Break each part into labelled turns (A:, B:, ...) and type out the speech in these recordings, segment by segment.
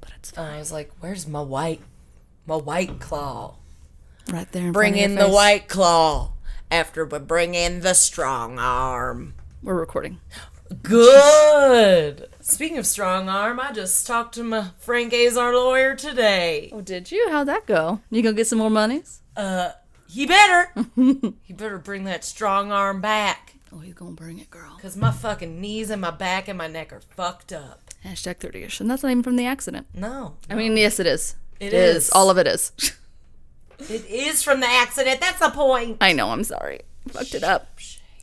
A: But it's fine. I was like, where's my white claw?
B: Right there in
A: Bring
B: front of
A: in
B: your
A: the
B: face.
A: white claw after we bring in the strong arm.
B: We're recording.
A: Good. Speaking of strong arm, I just talked to my Frank Azar lawyer today.
B: Oh, did you? How'd that go? You gonna get some more monies?
A: He better. He better bring that strong arm back.
B: Oh, he's gonna bring it, girl.
A: Because my fucking knees and my back and my neck are fucked up.
B: Hashtag 30ish. And that's not even from the accident.
A: No.
B: I mean, yes, it is.
A: It is.
B: All of it is.
A: It is from the accident. That's the point.
B: I know, I'm sorry. Fucked it up.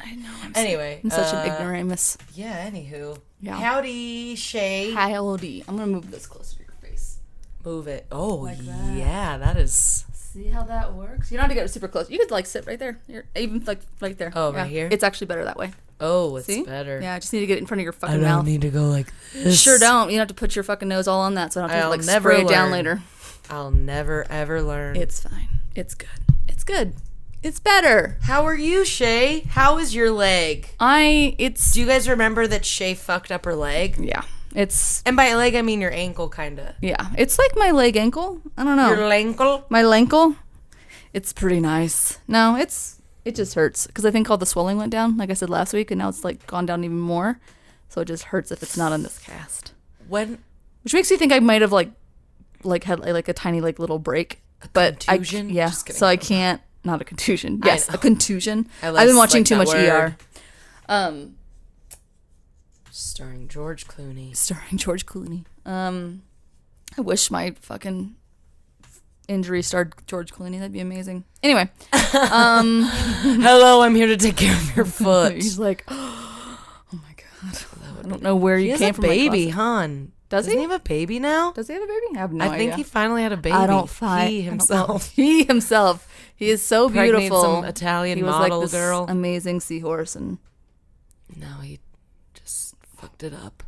B: I know, I'm sorry.
A: Anyway.
B: I'm such an ignoramus.
A: Yeah, anywho.
B: Yeah.
A: Howdy, Shay.
B: Howdy. I'm gonna move this closer to your face.
A: Move it. Oh,
B: Like that.
A: yeah, that is...
B: See how that works? You don't have to get super close. You could like sit right there. Even like right there.
A: Oh, right here?
B: It's actually better that way.
A: Oh, it's
B: See?
A: better.
B: Yeah, I just need to get it in front of your fucking
A: I don't
B: mouth.
A: need to go like this.
B: Sure don't. You don't have to put your fucking nose all on that, so I don't have to
A: I'll
B: like
A: never
B: spray it down
A: learn.
B: later.
A: I'll never, ever learn.
B: It's fine. It's good. It's good. It's better.
A: How are you, Shay? How is your leg?
B: It's
A: Do you guys remember that Shay fucked up her leg?
B: yeah. It's
A: And by leg, I mean your ankle, kind of.
B: yeah. It's like my leg ankle. I don't know.
A: Your ankle?
B: My ankle. It's pretty nice. No, it just hurts because I think all the swelling went down, like I said last week, and now it's like gone down even more. So it just hurts if it's not on this cast.
A: When?
B: Which makes me think I might have like had like a tiny like little break, but
A: contusion?
B: yeah.
A: Just kidding.
B: So I can't. Not a contusion.
A: I
B: Yes,
A: know.
B: a contusion.
A: I
B: I've been watching
A: like
B: too
A: that
B: much
A: word.
B: ER.
A: Starring George Clooney.
B: Starring George Clooney. I wish my fucking injury starred George Clooney. That'd be amazing. Anyway,
A: Hello, I'm here to take care of your foot.
B: he's like, oh my god, I don't know where
A: He
B: you
A: has
B: came
A: a
B: from. my
A: baby,
B: closet.
A: hon.
B: Does
A: Doesn't
B: he?
A: he have a baby now?
B: Does he have a baby? I have no
A: I
B: idea.
A: think he finally had a baby.
B: I don't find
A: He himself.
B: He himself. He is so
A: Impregnated
B: beautiful.
A: some Italian
B: he was
A: model
B: like this
A: girl.
B: amazing seahorse, and
A: No, he just fucked it up.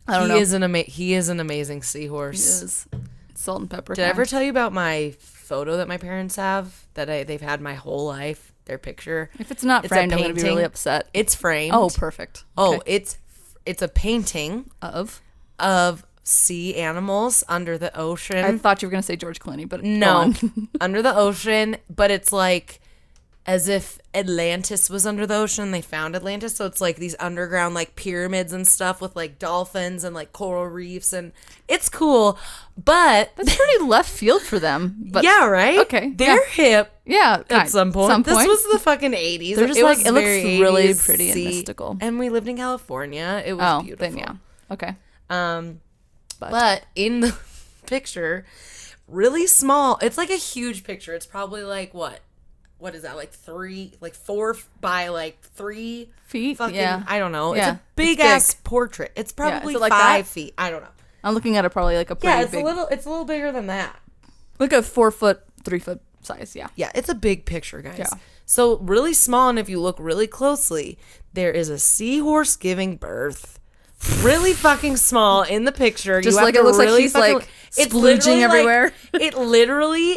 B: I don't
A: he
B: know.
A: He is an amazing
B: He
A: seahorse.
B: is salt and pepper.
A: Did I
B: kind.
A: ever tell you about my photo that my parents have that they've had my whole life? Their picture.
B: If it's not
A: It's a
B: framed, I'm gonna be
A: painting.
B: really upset.
A: It's framed.
B: Oh, perfect.
A: Oh,
B: Okay.
A: it's a painting
B: Of.
A: of sea animals under the ocean.
B: I thought you were gonna say George Clooney, but go
A: No,
B: on.
A: under the ocean, but it's like as if Atlantis was under the ocean. They found Atlantis, so it's like these underground like pyramids and stuff with like dolphins and like coral reefs, and it's cool. But
B: That's pretty left field for them. But
A: yeah, right?
B: Okay,
A: they're hip
B: yeah,
A: at some point. This was the fucking 80s.
B: They're just
A: it
B: like-
A: was
B: it looks
A: very
B: really
A: 80s
B: pretty and mystical.
A: And we lived in California. It was beautiful.
B: then yeah, okay.
A: But in the picture, really small. It's like a huge picture. It's probably like what is that? Like 4 by like 3
B: Feet?
A: Fucking,
B: Yeah.
A: I don't know.
B: Yeah.
A: It's a big
B: It's
A: ass
B: big.
A: portrait. It's probably
B: is it like
A: 5
B: that?
A: feet. I don't know.
B: I'm looking at it probably like a pretty
A: Yeah, it's
B: big,
A: a little bigger than that.
B: like a 4 foot, 3 foot size. Yeah.
A: Yeah, it's a big picture, guys.
B: Yeah.
A: So really small, and if you look really closely, there is a seahorse giving birth. Really fucking small in the picture.
B: Just
A: You have
B: like
A: to
B: it looks like
A: really
B: he's,
A: fucking-
B: like,
A: it's
B: splooging
A: literally like-
B: everywhere.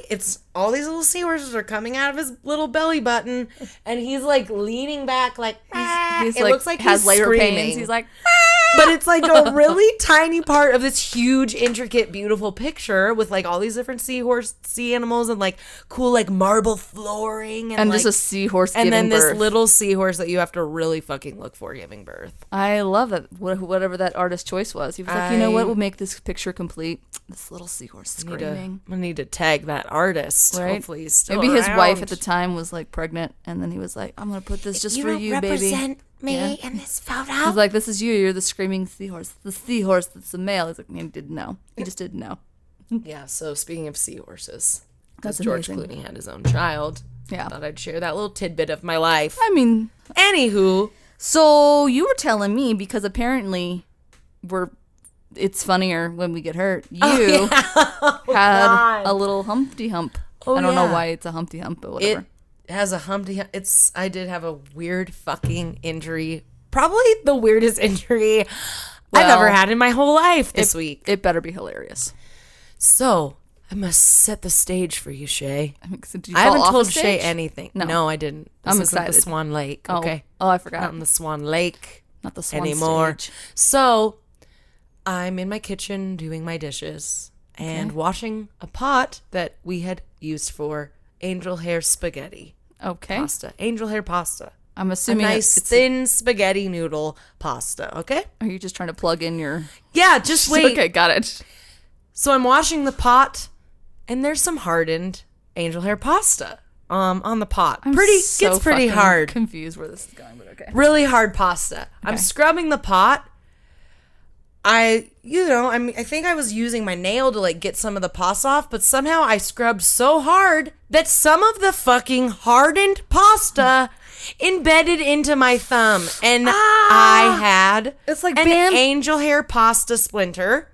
A: it's all these little seahorses are coming out of his little belly button, and he's like leaning back like
B: He's
A: it
B: like,
A: looks like
B: has
A: he's
B: labor
A: screaming.
B: pains. He's like,
A: But it's like a really tiny part of this huge, intricate, beautiful picture with like all these different sea animals and like cool like marble flooring
B: and
A: like,
B: just a seahorse
A: and
B: giving
A: then
B: birth.
A: this little seahorse that you have to really fucking look for giving birth.
B: I love it. Whatever that artist's choice was, he was like, you know what will make this picture complete? This little seahorse screaming.
A: I need to tag that artist.
B: Right?
A: Hopefully he's still
B: Maybe his wife
A: around.
B: at the time was like pregnant, and then he was like, I'm gonna put this just for
A: don't
B: you, baby.
A: represent me
B: Yeah.
A: in this photo.
B: He's like, this is you. You're the screaming seahorse. The seahorse that's the male. He's like, he didn't know. He just didn't know.
A: Yeah, so speaking of seahorses, because
B: That's
A: George
B: amazing.
A: Clooney had his own child,
B: Yeah.
A: I thought I'd share that little tidbit of my life.
B: I mean,
A: Anywho,
B: so you were telling me because apparently it's funnier when we get hurt. You had a little Humpty Hump.
A: Oh,
B: I don't know
A: yeah.
B: why it's a Humpty Hump, but whatever.
A: it has a Humpty. I did have a weird fucking injury. Probably the weirdest injury I've
B: Well,
A: ever had in my whole life this week.
B: It better be hilarious.
A: So I must set the stage for you, Shay.
B: I mean, so did you
A: I
B: fall
A: haven't
B: off
A: told
B: the
A: Shay
B: stage?
A: anything.
B: No.
A: No, I didn't. This
B: I'm
A: isn't
B: excited.
A: the Swan Lake,
B: Oh.
A: okay?
B: Oh, I
A: Not
B: forgot.
A: in the Swan Lake
B: Not the swan
A: anymore.
B: stage.
A: So I'm in my kitchen doing my dishes and washing a pot that we had used for angel hair spaghetti
B: Okay.
A: pasta. Angel hair pasta.
B: I'm
A: A
B: assuming
A: nice
B: it's
A: thin spaghetti noodle pasta, okay?
B: are you just trying to plug in your...
A: Yeah, just wait.
B: Okay, got it.
A: So I'm washing the pot, and there's some hardened angel hair pasta on the pot. Gets pretty
B: fucking
A: hard.
B: Confused where this is going, but okay.
A: Really hard pasta. I'm scrubbing the pot. I think I was using my nail to like get some of the pus off, but somehow I scrubbed so hard that some of the fucking hardened pasta embedded into my thumb, and I had
B: It's like
A: an
B: bam-
A: angel hair pasta splinter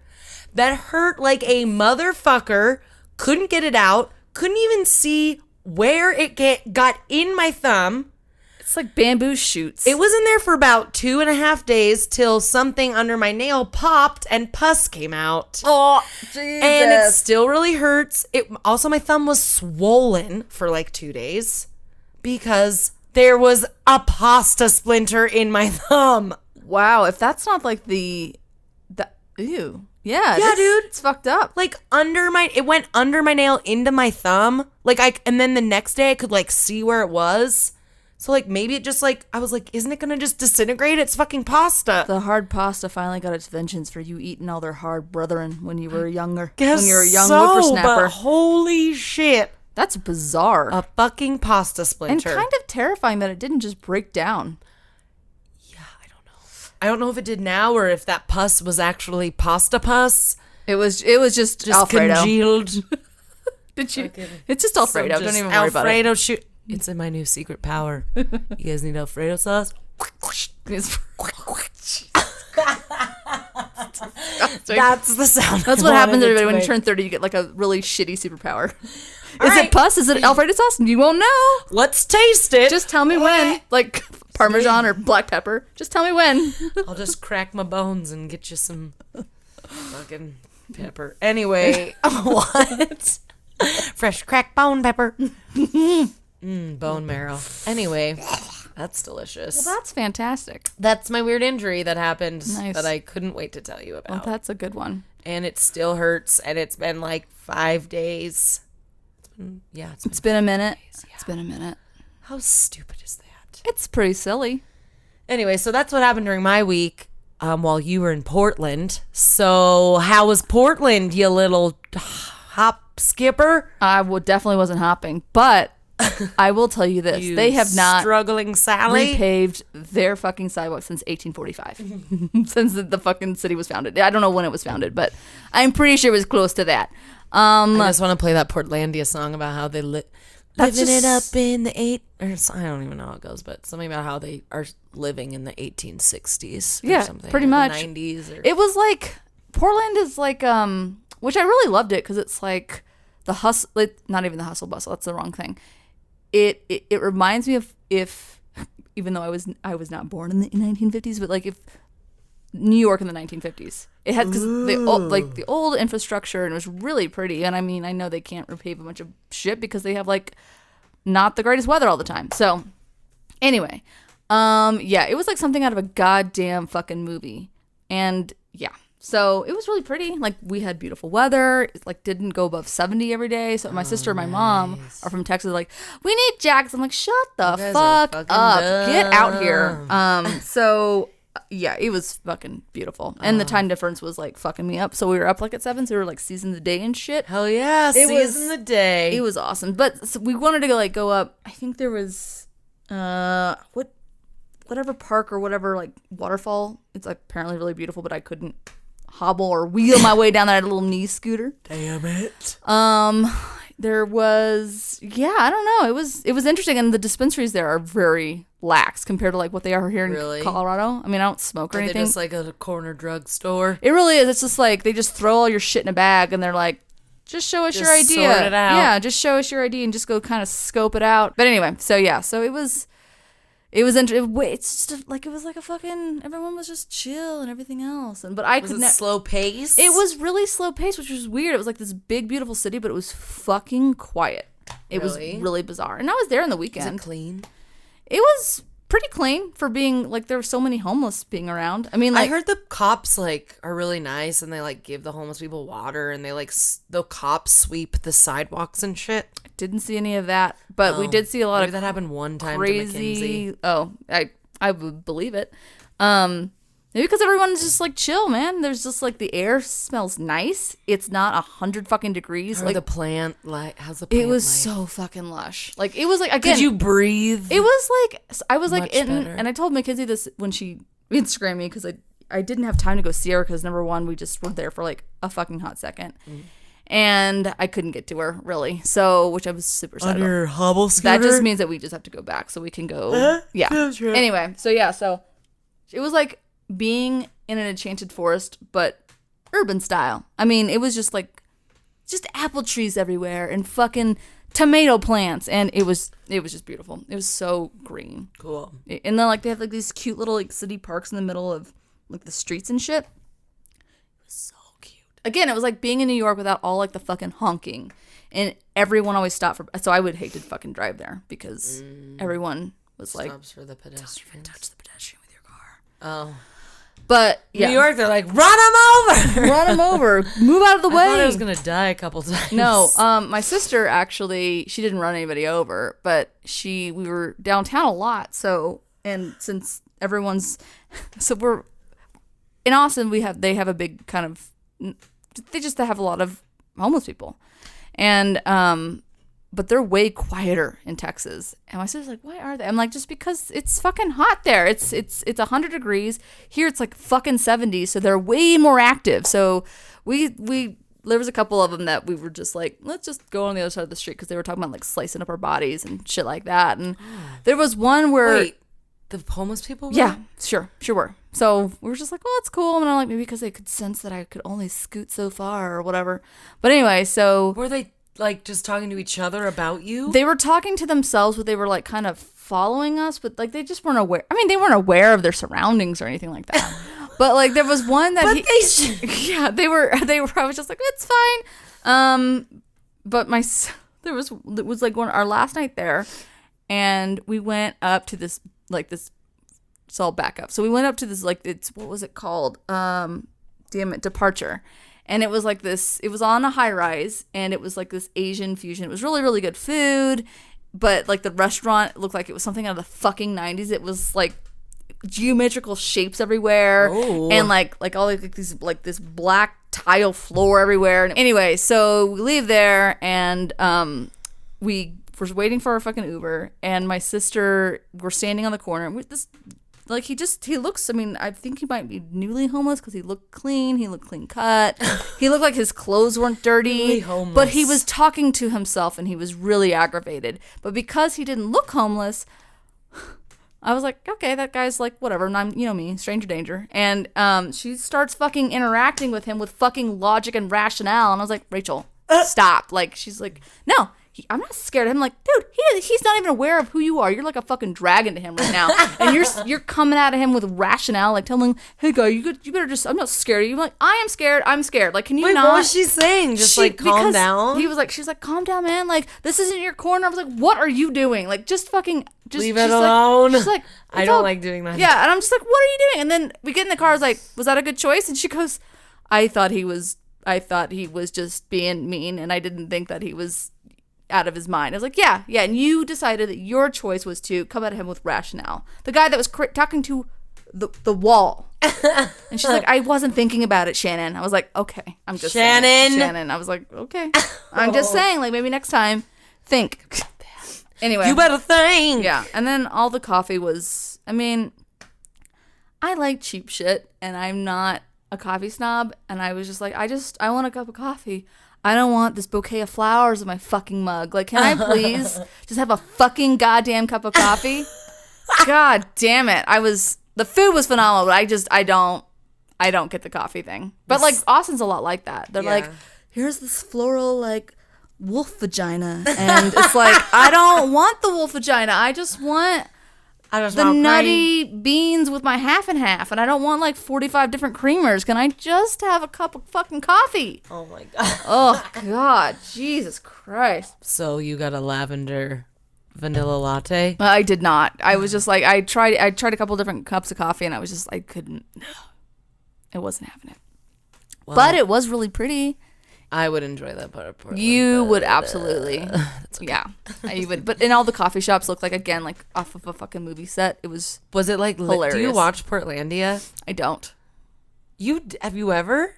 A: that hurt like a motherfucker. Couldn't get it out. Couldn't even see where it got in my thumb.
B: It's like bamboo shoots.
A: It was in there for about 2.5 days till something under my nail popped and pus came out.
B: Oh, Jesus.
A: And it still really hurts. It also, my thumb was swollen for like 2 days because there was a pasta splinter in my thumb.
B: Wow, if that's not like the ew. Yeah,
A: Yeah, dude.
B: It's fucked up.
A: Like it went under my nail into my thumb. And then the next day I could like see where it was. So like maybe it just like, I was like, isn't it gonna just disintegrate? It's fucking pasta.
B: The hard pasta finally got its vengeance for you eating all their hard brethren when you were younger.
A: Guess
B: when you were a young
A: so,
B: whippersnapper.
A: but holy shit.
B: That's bizarre.
A: A fucking pasta
B: and
A: splinter.
B: kind of terrifying that it didn't just break down.
A: I don't know if it did now or if that pus was actually pasta pus.
B: It was just Alfredo.
A: Congealed.
B: Did you? It's just Alfredo.
A: Some
B: Don't
A: just
B: even worry about it.
A: Alfredo shoot. It's in my new secret power. You guys need Alfredo sauce?
B: It's-
A: That's the sound.
B: That's
A: I
B: what happens
A: wanted it
B: everybody
A: to
B: when you
A: make.
B: turn 30. You get like a really shitty superpower. Is
A: right.
B: it pus? Is it Alfredo sauce? You won't know.
A: Let's taste it.
B: Just tell me when. Like Parmesan or black pepper. Just tell me when.
A: I'll just crack my bones and get you some fucking pepper. Anyway, what? Fresh cracked bone pepper. Bone marrow. Anyway, that's delicious.
B: Well, that's fantastic.
A: That's my weird injury that happened
B: Nice.
A: that I couldn't wait to tell you
B: Well,
A: about.
B: that's a good one.
A: And it still hurts, and it's been like 5 days.
B: It's been a minute. It's been a minute.
A: How stupid is that?
B: It's pretty silly.
A: Anyway, so that's what happened during my week while you were in Portland. So how was Portland, you little hop skipper?
B: I definitely wasn't hopping, but I will tell you this:
A: You
B: they have not
A: struggling Sally.
B: repaved their fucking sidewalk since 1845, since the fucking city was founded. I don't know when it was founded, but I'm pretty sure it was close to that.
A: I just want to play that Portlandia song about how they
B: That's
A: living it
B: just-
A: up in the I don't even know how it goes, but something about how they are living in the 1860s. Or
B: Yeah,
A: something,
B: pretty
A: or the
B: much.
A: 90s. Or,
B: It was like Portland is like which I really loved it because it's like the hustle. Not even the hustle bustle. That's the wrong thing. It reminds me of if even though I was not born in the 1950s, but like if New York in the 1950s. It had because the old infrastructure, and it was really pretty. And I mean, I know they can't repave a bunch of shit because they have like not the greatest weather all the time. So anyway, yeah, it was like something out of a goddamn fucking movie. And yeah, so it was really pretty. Like we had beautiful weather. It like didn't go above 70 every day. So my sister and my mom are from Texas. Like, we need jackets. I'm like, shut the
A: guys are
B: fuck
A: fucking
B: up. Get out
A: dumb.
B: here. So yeah, it was fucking beautiful. And the time difference was like fucking me up. So we were up like at 7, so we were like seizing the day and shit.
A: hell yeah,
B: It was-
A: season the day.
B: It was awesome. But so we wanted to go up. I think there was whatever park or whatever like waterfall. It's like apparently really beautiful, but I couldn't hobble or wheel my way down there. I had a little knee scooter.
A: Damn it.
B: There was I don't know. It was interesting, and the dispensaries there are very lax compared to like what they are here in
A: Really?
B: Colorado. I mean, I don't smoke or
A: Are they
B: anything.
A: just like a corner drugstore?
B: It really is. It's just like they just throw all your shit in a bag and they're like, just show us your
A: Just
B: idea.
A: sort it out.
B: Yeah, just show us your ID and just go kind of scope it out. But anyway, so yeah, so it was It's just like, it was like a fucking, everyone was just chill and everything else. But I
A: Was
B: could
A: it slow pace?
B: It was really slow paced, which was weird. It was like this big, beautiful city, but it was fucking quiet. It was really bizarre. And I was there on the weekend.
A: Was it clean?
B: It was pretty clean for being, like, there were so many homeless being around. I mean, like,
A: I heard the cops, like, are really nice, and they, like, give the homeless people water, and they, like, the cops sweep the sidewalks and shit.
B: didn't see any of that, but we did see a lot
A: Maybe
B: of
A: that happened one time
B: crazy.
A: to Mackenzie.
B: Oh, I would believe it. Maybe because everyone's just like chill, man. There's just like the air smells nice. It's not 100 fucking degrees.
A: How
B: Like
A: the plant, like, how's the plant
B: it was
A: life?
B: so fucking lush. Like it was like, again,
A: Could you breathe?
B: it was like, I was like
A: Much
B: in,
A: better.
B: and I told Mackenzie this when she Instagrammed me, because I didn't have time to go see her because, number one, we just were there for like a fucking hot second. And I couldn't get to her, really. So, which I was super sad
A: On
B: about.
A: your hobble scooter?
B: That just means that we just have to go back so we can go. Yeah.
A: That's right.
B: Anyway, so it was like being in an enchanted forest, but urban style. I mean, it was just like just apple trees everywhere and fucking tomato plants, and it was just beautiful. It was so green.
A: Cool.
B: And then like they have like these cute little like city parks in the middle of like the streets and shit. It was so cute. Again, it was like being in New York without all like the fucking honking, and everyone always stopped for. So I would hate to fucking drive there because everyone was like,
A: Stops for the pedestrians.
B: touch the pedestrian with your car.
A: Oh.
B: But yeah,
A: New York, they're like, run them over!
B: run them over, move out of the way.
A: I thought I was going to die a couple times.
B: No, my sister actually, she didn't run anybody over, but we were downtown a lot. So, and since everyone's, so we're in Austin, they have a big kind of, they just have a lot of homeless people, and but they're way quieter in Texas. And my sister's like, why are they? I'm like, just because it's fucking hot there. It's 100 degrees. Here it's like fucking 70, so they're way more active. So we there was a couple of them that we were just like, let's just go on the other side of the street, because they were talking about like slicing up our bodies and shit like that. And there was one where
A: Wait, the homeless people were?
B: yeah, sure were. So we were just like, well, that's cool. And I'm like, maybe because they could sense that I could only scoot so far or whatever. But anyway, so
A: Were they, like, just talking to each other about you?
B: they were talking to themselves, but they were like kind of following us, but like they just weren't aware. I mean, they weren't aware of their surroundings or anything like that. But like there was one that
A: But they should.
B: yeah, they were. I was just like, it's fine. But it was like our last night there, and we went up to this. It's all back up. So we went up to this, like, what was it called? Damn it, Departure. And it was like this, it was on a high rise, and it was like this Asian fusion. It was really, really good food, but like the restaurant looked like it was something out of the fucking 90s. It was like geometrical shapes everywhere, and like all like these, like this black tile floor everywhere. And anyway, so we leave there, and we were waiting for our fucking Uber, and my sister, we're standing on the corner with this. Like he looks, I mean, I think he might be newly homeless because he looked clean. He looked clean cut. He looked like his clothes weren't dirty.
A: Newly homeless.
B: But he was talking to himself, and he was really aggravated. But because he didn't look homeless, I was like, okay, that guy's like, whatever. And I'm, you know me, stranger danger. And she starts fucking interacting with him with fucking logic and rationale. And I was like, Rachel, stop. Like, she's like, no. I'm not scared of him. Like, dude, he's not even aware of who you are. You're like a fucking dragon to him right now, and you're coming at him with rationale, like telling him, "Hey, guy, you better just. I'm not scared of you." I'm like, I am scared. I'm scared. Like, can you
A: Wait,
B: not?
A: what was she saying? Just like, calm
B: Because
A: down?
B: He was like, she's like, calm down, man. Like, this isn't your corner. I was like, what are you doing? Like, just fucking, just
A: Leave it
B: she's
A: alone.
B: Like, she's like,
A: I
B: "It's
A: don't
B: all-"
A: like doing that.
B: Yeah, and I'm just like, what are you doing? And then we get in the car. I was like, was that a good choice? And she goes, I thought he was just being mean, and I didn't think that he was out of his mind. I was like, yeah, and you decided that your choice was to come at him with rationale. The guy that was talking to the wall. And she's like, I wasn't thinking about it, Shannon. I was like, okay, I'm just saying, Shannon. I was like, okay, I'm just saying, like, maybe next time, think. Anyway,
A: You better think.
B: yeah. And then all the coffee was, I mean, I like cheap shit, and I'm not a coffee snob, and I was just like, I want a cup of coffee. I don't want this bouquet of flowers in my fucking mug. Like, can I please just have a fucking goddamn cup of coffee? God damn it. The food was phenomenal, but I don't get the coffee thing. But like, Austin's a lot like that. They're like, here's this floral, like, wolf vagina. And it's like, I don't want the wolf vagina. I just want
A: I just
B: the
A: want cream.
B: nutty beans with my half and half, and I don't want like 45 different creamers. Can I just have a cup of fucking coffee?
A: Oh my god.
B: Oh God, Jesus Christ.
A: So you got a lavender vanilla latte?
B: I did not. I was just like, I tried a couple different cups of coffee, and I was just, I couldn't. I wasn't having it.
A: Well,
B: But it was really pretty.
A: I would enjoy that part of Portland.
B: You would absolutely. Yeah. You would. But in all the coffee shops looked like, again, like off of a fucking movie set. It was
A: Was it like
B: hilarious.
A: Do you watch Portlandia?
B: I don't.
A: Have you ever?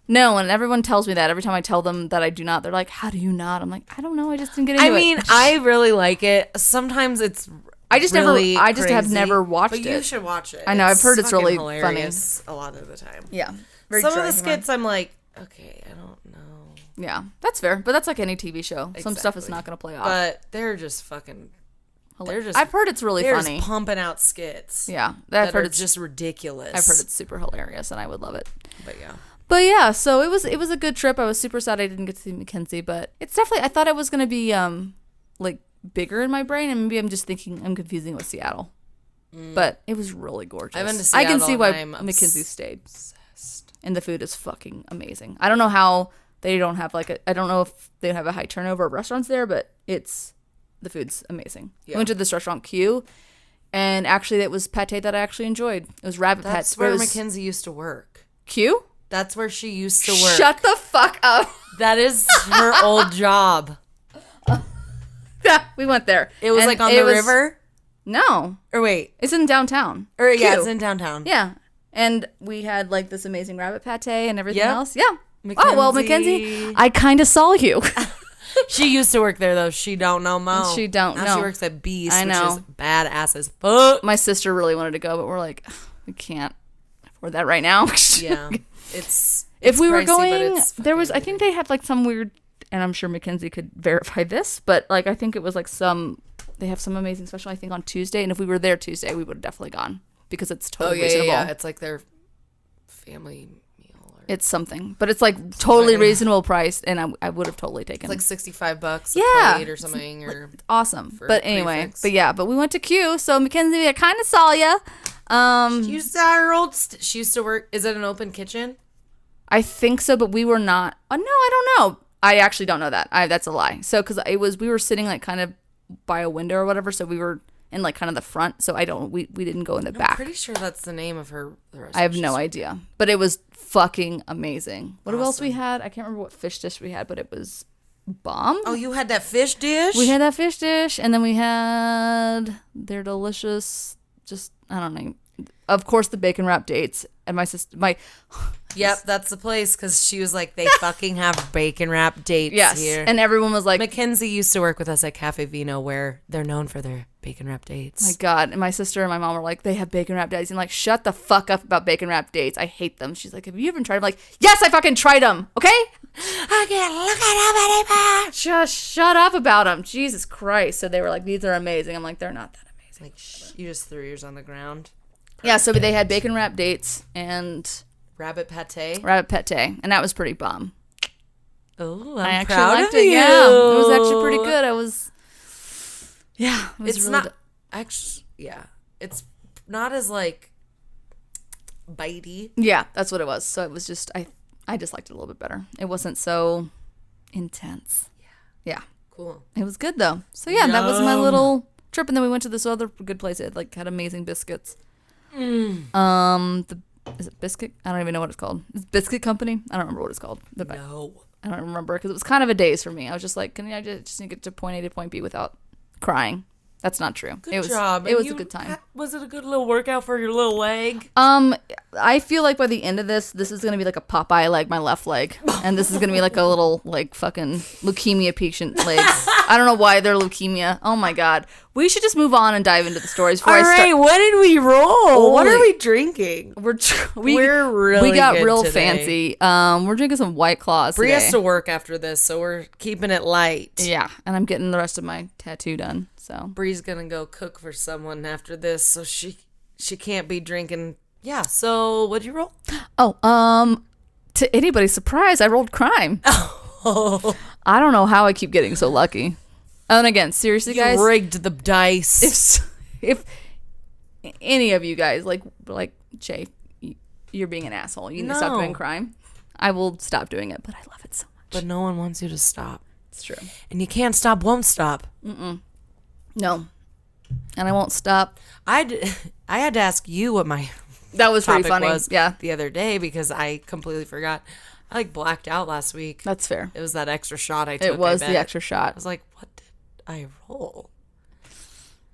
B: No, and everyone tells me that. Every time I tell them that I do not, they're like, how do you not? I'm like, I don't know. I just didn't get into it.
A: I mean, I really like it. Sometimes it's
B: I just
A: really
B: I just have
A: crazy,
B: never watched
A: but
B: it.
A: you should watch it.
B: I know, I've heard it's
A: fucking
B: really
A: hilarious a lot of the time.
B: Yeah.
A: Some of the skits, I'm like, okay, I don't know.
B: Yeah, that's fair. But that's like any TV show. Some stuff is
A: Exactly.
B: not going to play off.
A: But they're just fucking. They're just.
B: I've heard it's really
A: they're
B: funny.
A: just pumping out skits.
B: Yeah,
A: That
B: I've heard
A: are
B: it's
A: just ridiculous.
B: I've heard it's super hilarious, and I would love it.
A: But yeah.
B: But yeah, so it was a good trip. I was super sad I didn't get to see Mackenzie, but it's definitely, I thought it was gonna be like bigger in my brain, and maybe I'm just thinking I'm confusing with Seattle. But it was really gorgeous.
A: I've been to
B: I can
A: Seattle
B: see why
A: and I'm
B: Mackenzie stayed. And the food is fucking amazing. I don't know how they don't have I don't know if they have a high turnover of restaurants there, but the food's amazing.
A: Yeah.
B: We went to this restaurant Q, and actually it was pate that I actually enjoyed. It was rabbit pate.
A: That's where Mackenzie used to work.
B: Q?
A: That's where she used to work.
B: Shut the fuck up.
A: That is her old job.
B: Yeah, we went there.
A: It was
B: And
A: like on
B: it
A: the
B: was-
A: river.
B: No,
A: Or wait.
B: it's in downtown.
A: Or yeah,
B: Q.
A: it's in downtown.
B: Yeah, and we had like this amazing rabbit pate and everything
A: Yep.
B: else. Yeah. Oh well, Mackenzie, I kind of saw you.
A: She used to work there though. She don't know Mo.
B: She don't
A: now
B: know.
A: She works at Beast,
B: I know.
A: which is badass as fuck.
B: My sister really wanted to go, but we're like, we can't afford that right now.
A: Yeah, it's
B: If we were
A: pricey, but
B: going,
A: it's
B: there was, I
A: fucking
B: think they had like some weird, and I'm sure Mackenzie could verify this, but like I think it was like they have some amazing special, I think on Tuesday, and if we were there Tuesday, we would have definitely gone because it's totally reasonable.
A: Yeah. It's like their family meal. Or
B: It's something, but it's like totally reasonable price, and I would have totally taken.
A: it's like $65
B: Yeah.
A: a plate or something. Or
B: awesome. But anyway,
A: prefix.
B: but we went to Q, so Mackenzie, I kind of saw ya.
A: you saw her old. She used to work. Is it an open kitchen?
B: I think so, but we were not. Oh, no, I don't know. I actually don't know that. That's a lie. So, because we were sitting like kind of by a window or whatever, so we were in like kind of the front. So we didn't go in the
A: I'm
B: back.
A: pretty sure that's the name of her. The restaurant.
B: I have no idea, but it was fucking amazing. What else we had? I can't remember what fish dish we had, but it was bomb.
A: Oh, you had that fish dish.
B: We had that fish dish, and then we had their delicious, just I don't know. Of course, the bacon wrap dates, and my
A: Yep, that's the place because she was like, they fucking have bacon wrap dates
B: yes,
A: here.
B: and everyone was like,
A: Mackenzie used to work with us at Cafe Vino, where they're known for their bacon wrap dates.
B: my God. And my sister and my mom were like, they have bacon wrap dates. And like, shut the fuck up about bacon wrap dates. I hate them. She's like, have you even tried them? I'm like, yes, I fucking tried them. Okay?
A: I can't look at them anymore.
B: Just shut up about them. Jesus Christ. So they were like, these are amazing. I'm like, they're not that amazing.
A: Like, you just threw yours on the ground.
B: Yeah, so they had bacon wrap dates and
A: Rabbit pate.
B: rabbit pate. And that was pretty bomb.
A: Oh,
B: I
A: I'm
B: actually
A: proud
B: liked
A: of
B: it.
A: you.
B: Yeah, it was actually pretty good. It was
A: It's
B: really
A: not actually. Yeah, it's not as like bitey.
B: Yeah, that's what it was. So it was just I just liked it a little bit better. It wasn't so intense. Yeah.
A: Cool.
B: It was good though. So yeah, that was my little trip, and then we went to this other good place. It had amazing biscuits. Is it Biscuit? I don't even know what it's called. It's Biscuit Company. I don't remember what it's called.
A: No.
B: I don't remember because it was kind of a daze for me. I was just like, can I just get to point A to point B without crying? That's not true.
A: Good job.
B: It was a good time.
A: Was it a good little workout for your little leg?
B: I feel like by the end of this is gonna be like a Popeye leg, my left leg, and this is gonna be like a little like fucking leukemia patient legs. I don't know why they're leukemia. Oh my God, we should just move on and dive into the stories before
A: All
B: I start.
A: right, what did we roll? What are
B: Holy-
A: we drinking?
B: We're
A: really
B: we got
A: good
B: real
A: today.
B: fancy. We're drinking some White Claws
A: Bree
B: today.
A: has to work after this, so we're keeping it light.
B: Yeah, and I'm getting the rest of my tattoo done. So
A: Bree's gonna go cook for someone after this, so she can't be drinking. Yeah. So what'd you roll?
B: to anybody's surprise, I rolled crime. I don't know how I keep getting so lucky. And again, seriously, guys,
A: You rigged the dice.
B: if any of you guys, like Jay, you're being an asshole. You need to stop
A: No.
B: doing crime. I will stop doing it, but I love it so much.
A: But no one wants you to stop.
B: It's true.
A: And you can't stop, won't stop.
B: No. And I won't stop.
A: I had to ask you what my
B: That was pretty
A: topic
B: funny.
A: was
B: Yeah.
A: the other day because I completely forgot. I like blacked out last week.
B: That's fair.
A: It was that extra shot I took.
B: It was
A: I
B: the
A: bet.
B: extra
A: I
B: shot.
A: was like, what did I roll?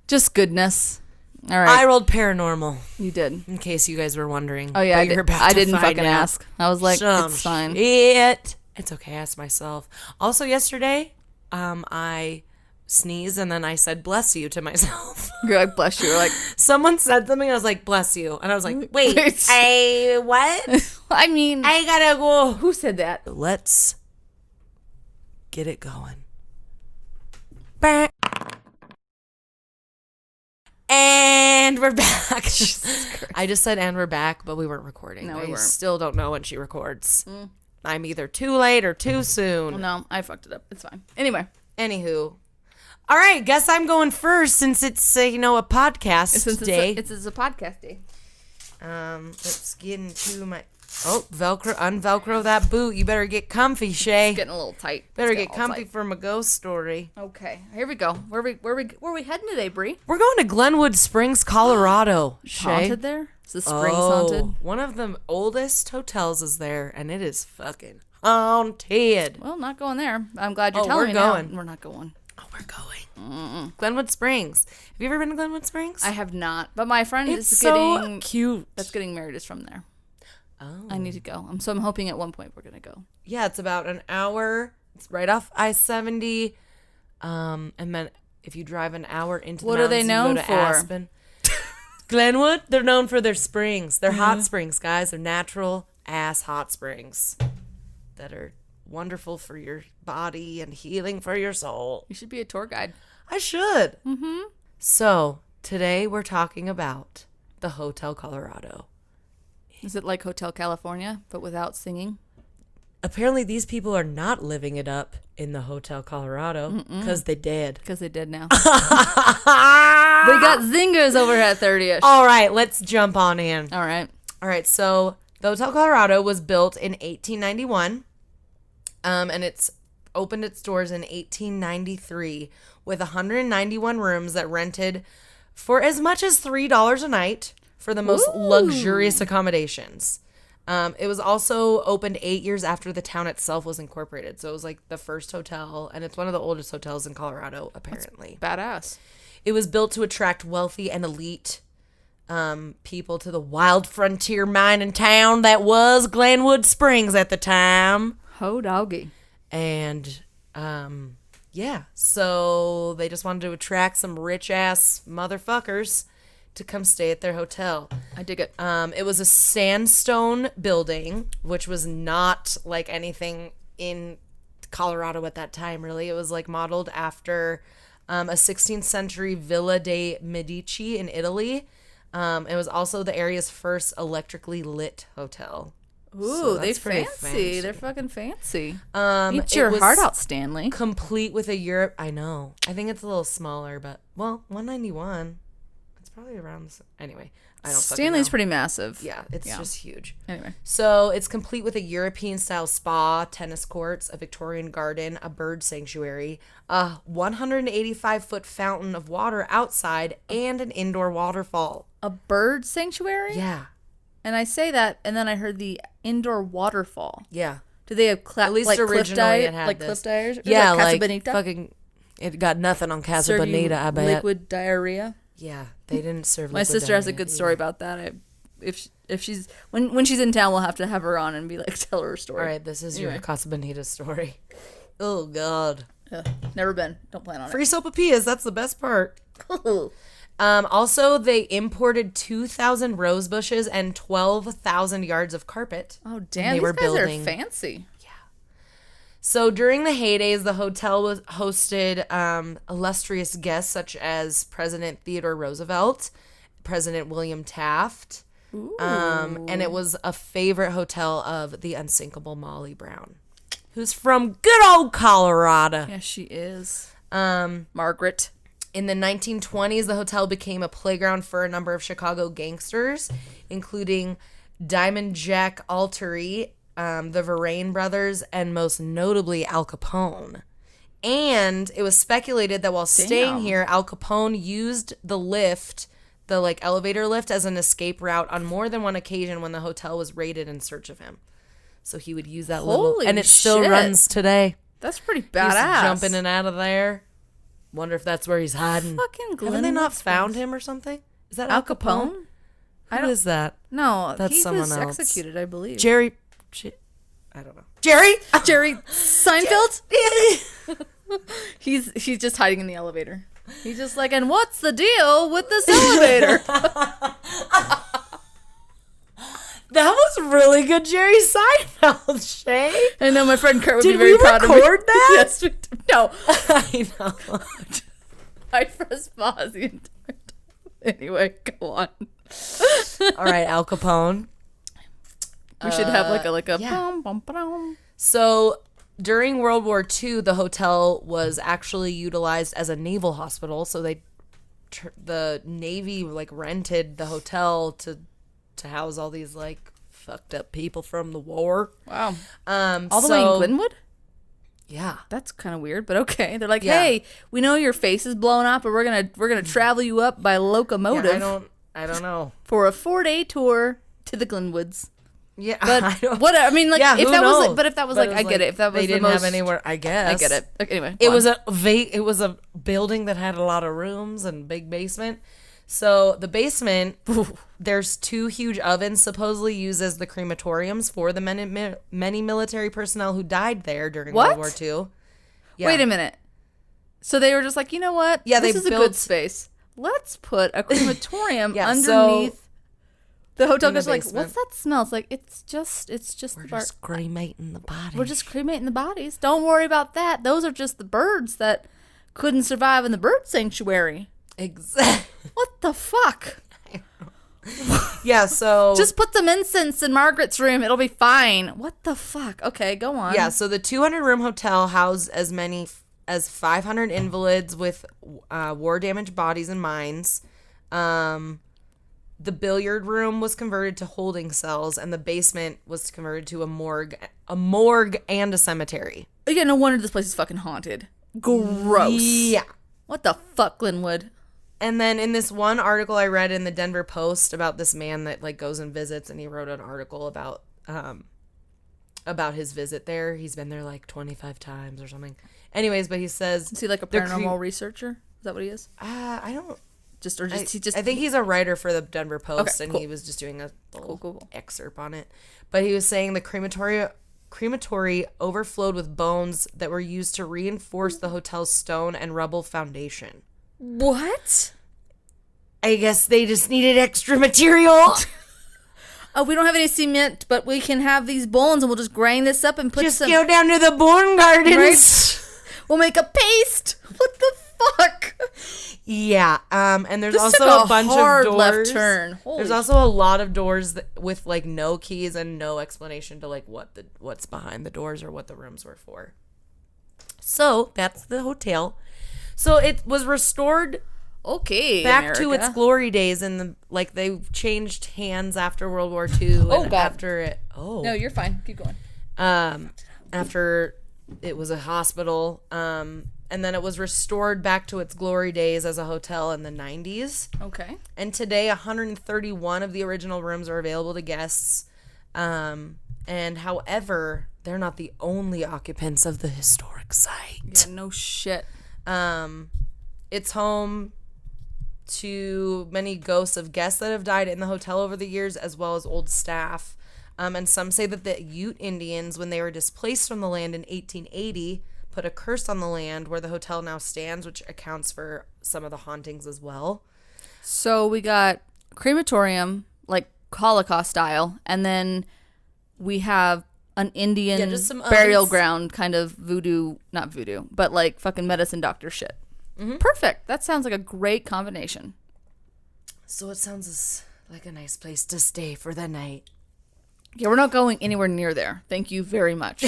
B: Just goodness. All
A: I
B: right.
A: rolled paranormal,
B: You did.
A: in case you guys were wondering.
B: Oh, yeah.
A: But you're about
B: I
A: to
B: didn't
A: find
B: fucking
A: out.
B: ask. I was like,
A: Some
B: it's fine.
A: shit. It's okay. I asked myself. Also, yesterday, I sneezed and then I said, bless you to myself.
B: You're like, bless you. You're like,
A: Someone said something. I was like, bless you. And I was like, wait,
B: Wait.
A: what?
B: I mean,
A: I gotta go.
B: who said that?
A: Let's get it going. Bah. And we're back. I just said and we're back, but we weren't recording.
B: No, we
A: I
B: weren't.
A: still don't know when she records. I'm either too late or too soon.
B: No, I fucked it up. It's fine. Anyway.
A: Anywho. All right, guess I'm going first since it's a podcast
B: Since
A: day.
B: it's a podcast day.
A: Let's get into my unvelcro that boot. You better get comfy, Shay.
B: Getting a little tight.
A: Better
B: It's
A: get
B: getting a little
A: comfy for my ghost story.
B: tight. Okay, here we go. Where we heading today, Bree?
A: We're going to Glenwood Springs, Colorado. Shay.
B: Haunted there? Is the springs
A: Oh,
B: haunted?
A: one of the oldest hotels is there, and it is fucking haunted.
B: Well, not going there. I'm glad you're
A: Oh,
B: telling
A: we're
B: me
A: going.
B: now. We're not going.
A: Oh, we're going. Glenwood Springs. Have you ever been to Glenwood Springs?
B: I have not, but my friend
A: It's
B: is
A: so
B: getting
A: cute.
B: that's getting married is from there.
A: Oh.
B: I need to go. I'm hoping at one point we're gonna go.
A: Yeah, it's about an hour. It's right off I-70. And then if you drive an hour into
B: What
A: the
B: are they
A: mountains, you go
B: known
A: to
B: for?
A: Aspen. Glenwood, they're known for their springs. They're hot springs, guys. They're natural ass hot springs that are wonderful for your body and healing for your soul.
B: You should be a tour guide.
A: I should. Mm-hmm. So today we're talking about the Hotel Colorado.
B: Is it like Hotel California but without singing?
A: Apparently, these people are not living it up in the Hotel Colorado because they did.
B: Because they did now. They got zingers over at 30ish.
A: All right, let's jump on in.
B: All right.
A: All right, so the Hotel Colorado was built in 1891, and it's opened its doors in 1893 with 191 rooms that rented for as much as $3 a night for the most luxurious accommodations. It was also opened 8 years after the town itself was incorporated, so it was like the first hotel, and it's one of the oldest hotels in Colorado, apparently.
B: Badass.
A: It was built to attract wealthy and elite people to the wild frontier mining town that was Glenwood Springs at the time.
B: Ho doggy.
A: And yeah, so they just wanted to attract some rich ass motherfuckers to come stay at their hotel.
B: I dig it.
A: It was a sandstone building, which was not like anything in Colorado at that time, really. It was like modeled after a 16th century Villa de Medici in Italy. It was also the area's first electrically lit hotel.
B: Ooh,
A: So
B: they
A: that's pretty
B: fancy. They're fucking fancy.
A: It
B: Eat your
A: was
B: heart out, Stanley.
A: complete with a Europe. I know. I think it's a little smaller, but well, 191. It's probably around the anyway. I don't. fucking
B: Stanley's
A: know.
B: pretty massive.
A: Yeah, it's just huge.
B: Anyway.
A: So it's complete with a European-style spa, tennis courts, a Victorian garden, a bird sanctuary, a 185-foot fountain of water outside, and an indoor waterfall.
B: A bird sanctuary?
A: Yeah,
B: And I say that, and then I heard the indoor waterfall.
A: yeah.
B: Do they have
A: At least
B: like cliff
A: originally
B: dive,
A: it had
B: like
A: this.
B: cliff divers? Or
A: Yeah,
B: Casa
A: like
B: Bonita?
A: fucking. It got nothing on Casa
B: Serve you
A: Bonita. I bet.
B: liquid diarrhea.
A: Yeah, they didn't serve.
B: My
A: liquid
B: sister has a
A: diarrhea
B: good
A: either.
B: story about that. If she's when she's in town, we'll have to have her on and be like, tell her a story.
A: All right, this is your
B: Anyway.
A: Casa Bonita story. Oh God.
B: Ugh, never been. Don't plan on
A: Free sopapillas. That's the best part. Also, they imported 2,000 rose bushes and 12,000 yards of carpet.
B: Oh damn!
A: they
B: These
A: were
B: guys
A: building.
B: are fancy.
A: So during the heydays, the hotel was hosted illustrious guests such as President Theodore Roosevelt, President William Taft, and it was a favorite hotel of the unsinkable Molly Brown, who's from good old Colorado.
B: Yeah, she is.
A: Um,
B: Margaret.
A: In the 1920s, the hotel became a playground for a number of Chicago gangsters, including Diamond Jack Altery, the Varane brothers, and most notably Al Capone. And it was speculated that while staying here, Al Capone used the lift, the like elevator lift, as an escape route on more than one occasion when the hotel was raided in search of him. So he would use that
B: Holy
A: and it still
B: shit.
A: runs today.
B: That's pretty
A: He used to
B: badass.
A: jump in and out of there. Wonder if that's where he's hiding.
B: Fucking
A: Haven't they not
B: Glenwood
A: found him or something? Is that
B: Al Capone?
A: Who is that?
B: No,
A: That's
B: he
A: someone
B: was
A: else.
B: executed, I believe.
A: Jerry. I don't know. Jerry.
B: Jerry Seinfeld? He's just hiding in the elevator. He's just like, and what's the deal with this elevator?
A: That was really good, Jerry Seinfeld, Shay.
B: I know my friend Kurt would
A: Did
B: be very
A: we
B: proud of me.
A: record that?
B: Yes, we did. No,
A: I know.
B: I pressed pause the entire time. Anyway, go on.
A: All right, Al Capone.
B: We should have like a
A: yeah.
B: bum, bum, bum.
A: So during World War II, the hotel was actually utilized as a naval hospital. So the Navy like rented the hotel to house all these like fucked up people from the war.
B: Wow. All the way in Glenwood?
A: Yeah.
B: That's kind of weird, but okay. They're like,
A: Yeah.
B: hey, we know your face is blown off, but we're gonna travel you up by locomotive
A: I don't know.
B: for a 4-day tour to the Glenwoods.
A: Yeah,
B: But
A: I don't.
B: what I mean, like,
A: Yeah,
B: if
A: who
B: that was,
A: knows?
B: like, but if that was
A: But
B: like, I get it. If that was
A: they
B: the
A: didn't
B: most,
A: have anywhere, I guess.
B: I get it. Okay, anyway,
A: It
B: go
A: was
B: on.
A: it was a building that had a lot of rooms and big basement. So the basement, there's 2 huge ovens supposedly used as the crematoriums for the many military personnel who died there during
B: What?
A: World War II. Yeah.
B: Wait a minute. So they were just like, you know what?
A: Yeah,
B: this
A: they
B: is a
A: built-
B: good space. Let's put a crematorium
A: Yeah,
B: underneath the hotel.
A: in the
B: Because like,
A: basement.
B: what's that smell? It's like it's just
A: We're
B: the bar-
A: just cremating the body.
B: We're just cremating the bodies. Don't worry about that. Those are just the birds that couldn't survive in the bird sanctuary.
A: Exactly.
B: What the fuck?
A: Yeah, so
B: Just put some incense in Margaret's room. It'll be fine. What the fuck? Okay, go on.
A: yeah, so the 200-room hotel housed as many as 500 invalids with war-damaged bodies and minds. The billiard room was converted to holding cells, and the basement was converted to a morgue and a cemetery.
B: Yeah, no wonder this place is fucking haunted. Gross.
A: Yeah.
B: What the fuck, Glenwood?
A: And then in this one article I read in the Denver Post about this man that like goes and visits, and he wrote an article about his visit there. He's been there like 25 times or something. Anyways, but he says,
B: Is he like a
A: the
B: paranormal researcher? Is that what he is?
A: I don't.
B: I
A: think he's a writer for the Denver Post,
B: Okay,
A: and
B: cool.
A: he was just doing a little
B: Cool.
A: excerpt on it. But he was saying the crematory overflowed with bones that were used to reinforce the hotel's stone and rubble foundation.
B: What?
A: I guess they just needed extra material.
B: Oh, we don't have any cement, but we can have these bones, and we'll just grind this up and put
A: Just
B: some.
A: go down to the Bourne Gardens.
B: Right? We'll make a paste. What the fuck?
A: Yeah, and there's
B: This
A: also
B: took
A: a bunch
B: hard
A: of doors.
B: left turn. Holy
A: There's also a lot of doors with like no keys and no explanation to like what's behind the doors or what the rooms were for. So that's the hotel. So it was restored
B: Okay,
A: back to
B: America.
A: its glory days, and they changed hands after World War II.
B: Oh,
A: and
B: God.
A: after it. Oh
B: No, you're fine. Keep going.
A: after it was a hospital. And then it was restored back to its glory days as a hotel in the 90s.
B: Okay.
A: And today, 131 of the original rooms are available to guests. And however, they're not the only occupants of the historic site.
B: Yeah, no shit.
A: It's home to many ghosts of guests that have died in the hotel over the years, as well as old staff. And some say that the Ute Indians, when they were displaced from the land in 1880, put a curse on the land where the hotel now stands, which accounts for some of the hauntings as well.
B: So we got crematorium, like Holocaust style, and then we have an Indian
A: just some
B: burial
A: ovens.
B: ground kind of voodoo, not voodoo, but like fucking medicine doctor shit. Perfect. That sounds like a great combination.
A: So it sounds like a nice place to stay for the night.
B: Yeah, we're not going anywhere near there. Thank you very much.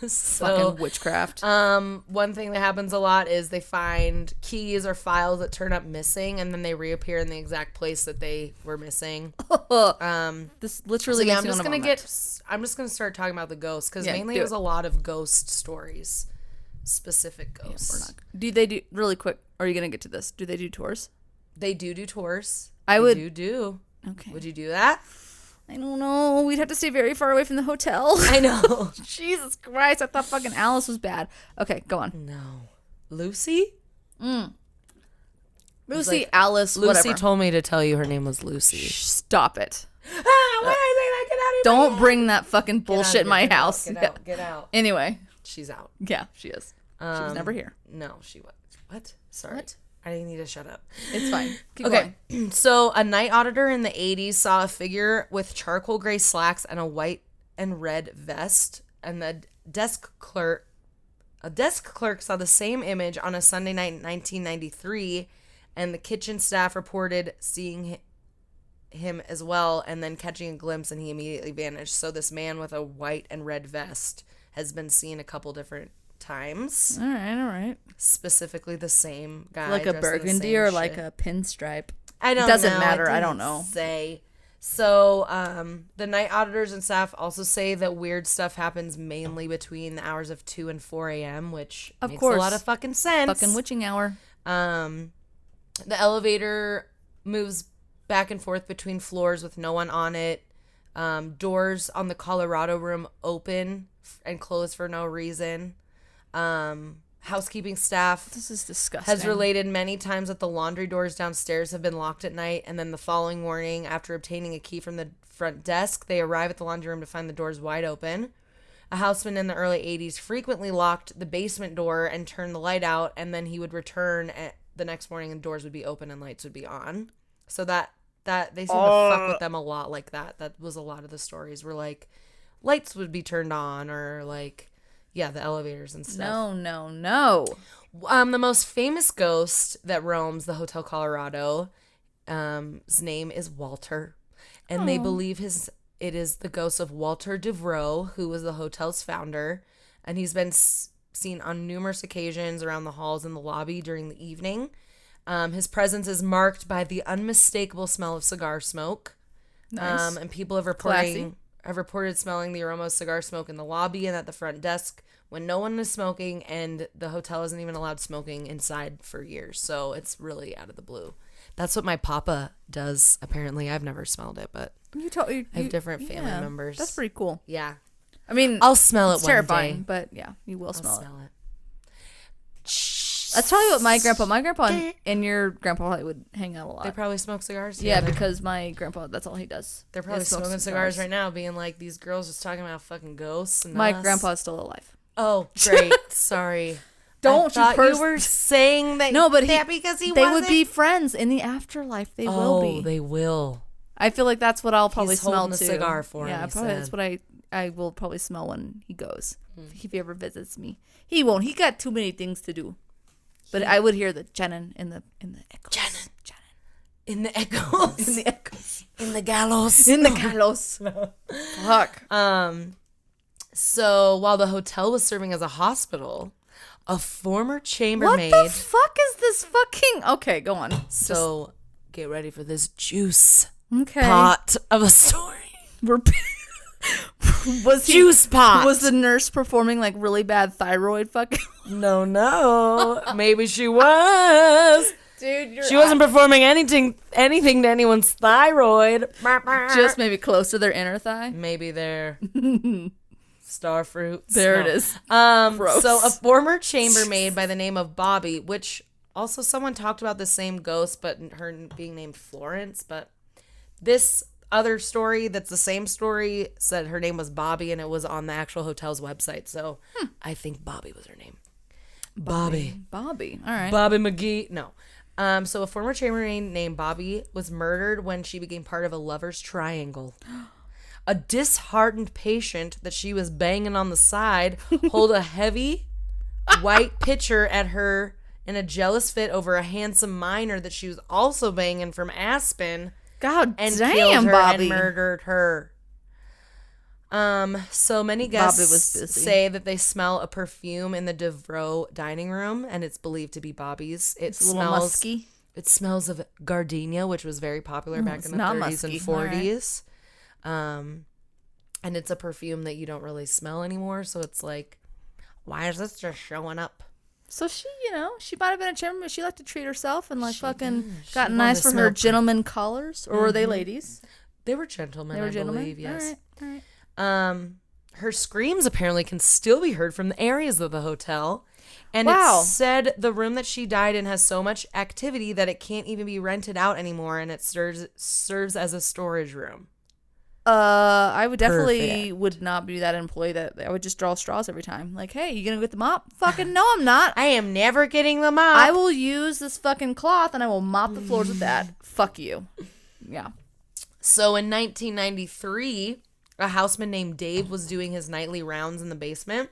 A: So,
B: Fucking witchcraft.
A: one thing that happens a lot is they find keys or files that turn up missing, and then they reappear in the exact place that they were missing.
B: This literally
A: So yeah,
B: makes me want to vomit.
A: I'm just gonna start talking about the ghosts because
B: Yeah,
A: mainly
B: do
A: it was
B: it.
A: a lot of ghost stories, specific ghosts.
B: Do they do really quick? Are you gonna get to this? Do they do tours?
A: They do tours.
B: I
A: They
B: would-
A: do.
B: Okay.
A: Would you do that?
B: I don't know. We'd have to stay very far away from the hotel.
A: I know.
B: Jesus Christ! I thought fucking Alice was bad. Okay, go on.
A: No. Lucy?
B: Lucy,
A: like,
B: Alice,
A: Lucy
B: whatever.
A: told me to tell you her name was Lucy.
B: Stop it.
A: Ah, why did I get out of
B: Don't bring that fucking bullshit in my house.
A: Get out.
B: Anyway,
A: She's out.
B: yeah, she is. She was never here.
A: No, she was. What? Sorry.
B: What?
A: I need to shut up.
B: It's fine. Keep
A: Okay.
B: going.
A: So, a night auditor in the 80s saw a figure with charcoal gray slacks and a white and red vest, and a desk clerk saw the same image on a Sunday night in 1993, and the kitchen staff reported seeing him as well and then catching a glimpse, and he immediately vanished. So this man with a white and red vest has been seen a couple different times.
B: All right.
A: Specifically the same guy,
B: Like a
A: dressed in the
B: burgundy
A: same
B: or
A: shit.
B: like a pinstripe.
A: I don't
B: doesn't
A: know.
B: matter.
A: It
B: I don't
A: didn't
B: know.
A: Say. So, the night auditors and staff also say that weird stuff happens mainly between the hours of 2 and 4 a.m., which
B: Of
A: makes
B: course.
A: a lot of fucking sense.
B: Fucking witching hour.
A: The elevator moves back and forth between floors with no one on it. Doors on the Colorado room open and close for no reason. Housekeeping staff
B: This is disgusting.
A: has related many times that the laundry doors downstairs have been locked at night, and then the following morning, after obtaining a key from the front desk, they arrive at the laundry room to find the doors wide open. A houseman in the early 80s frequently locked the basement door and turned the light out, and then he would return the next morning and doors would be open and lights would be on. So that they seem to fuck with them a lot like that. That was a lot of the stories where like lights would be turned on or like, yeah, the elevators and stuff.
B: No.
A: The most famous ghost that roams the Hotel Colorado, his name is Walter, and they believe it is the ghost of Walter Devereaux, who was the hotel's founder, and he's been seen on numerous occasions around the halls and the lobby during the evening. His presence is marked by the unmistakable smell of cigar smoke.
B: Nice.
A: And people have
B: Classy.
A: reported smelling the aroma of cigar smoke in the lobby and at the front desk when no one is smoking, and the hotel isn't even allowed smoking inside for years. So it's really out of the blue. That's what my papa does, apparently. I've never smelled it, but
B: You
A: I have different family members.
B: That's pretty cool.
A: Yeah.
B: I mean,
A: I'll smell it
B: it's
A: one
B: terrifying,
A: day.
B: but yeah, you will
A: I'll
B: smell it.
A: smell it.
B: I'll tell you what, my grandpa and your grandpa probably would hang out a lot.
A: They probably smoke cigars
B: Yeah,
A: together.
B: because my grandpa, that's all he does.
A: They're probably
B: is smoke
A: smoking cigars right now, being like, these girls just talking about fucking ghosts and
B: My
A: us.
B: grandpa's still alive.
A: Oh, great. Sorry.
B: Don't
A: I
B: you
A: thought you were saying that.
B: No, but
A: that because he
B: they
A: wasn't?
B: would be friends in the afterlife. They will be.
A: They will.
B: I feel like that's what I'll probably
A: He's
B: smell
A: holding a
B: too.
A: cigar for him,
B: Yeah,
A: he
B: probably that's
A: said.
B: what I will probably smell when he goes. If he ever visits me. He won't. He got too many things to do. But I would hear the Jenin in the echoes.
A: Jenin. In the echoes.
B: In the echoes.
A: In the gallows.
B: In the gallows. Fuck.
A: So while the hotel was serving as a hospital, a former chambermaid.
B: What the fuck is this fucking... Okay, go on.
A: So get ready for this juice
B: Okay.
A: pot of a story.
B: We're... was he...
A: Juice pot.
B: Was the nurse performing like really bad thyroid fucking...
A: No. Maybe she was.
B: Dude,
A: She wasn't performing anything to anyone's thyroid.
B: just maybe close to their inner thigh.
A: Maybe they're star fruits.
B: There
A: No.
B: it is.
A: So a former chambermaid by the name of Bobby, which also someone talked about the same ghost, but her being named Florence. But this other story that's the same story said her name was Bobby, and it was on the actual hotel's website. So I think Bobby was her name. Bobby.
B: All right.
A: Bobby McGee. No. So a former chambermaid named Bobby was murdered when she became part of a lover's triangle. A disheartened patient that she was banging on the side hold a heavy white pitcher at her in a jealous fit over a handsome miner that she was also banging from Aspen
B: God
A: and
B: damn,
A: killed her
B: Bobby.
A: and murdered her. So many
B: Bobby
A: guests
B: was busy.
A: say that they smell a perfume in the Devereaux dining room, and it's believed to be Bobby's.
B: It's a little musky.
A: It smells of gardenia, which was very popular back
B: it's
A: in the
B: not
A: 30s
B: musky.
A: and 40s. And it's a perfume that you don't really smell anymore. So it's like, why is this just showing up?
B: So she, she might have been a chambermaid, but she liked to treat herself and like fucking
A: She
B: got
A: wanted
B: nice
A: to
B: for her
A: smell
B: gentleman callers, or were they ladies?
A: They were gentlemen,
B: They were
A: I
B: gentlemen.
A: believe, yes.
B: All right.
A: Her screams apparently can still be heard from the areas of the hotel. And
B: Wow.
A: it said the room that she died in has so much activity that it can't even be rented out anymore, and it serves as a storage room.
B: I would definitely
A: Perfect.
B: would not be that employee that I would just draw straws every time. Like, hey, you gonna get the mop? Fucking no, I'm not.
A: I am never getting them up.
B: I will use this fucking cloth and I will mop the floors with that. Fuck you. Yeah.
A: So in 1993, a houseman named Dave was doing his nightly rounds in the basement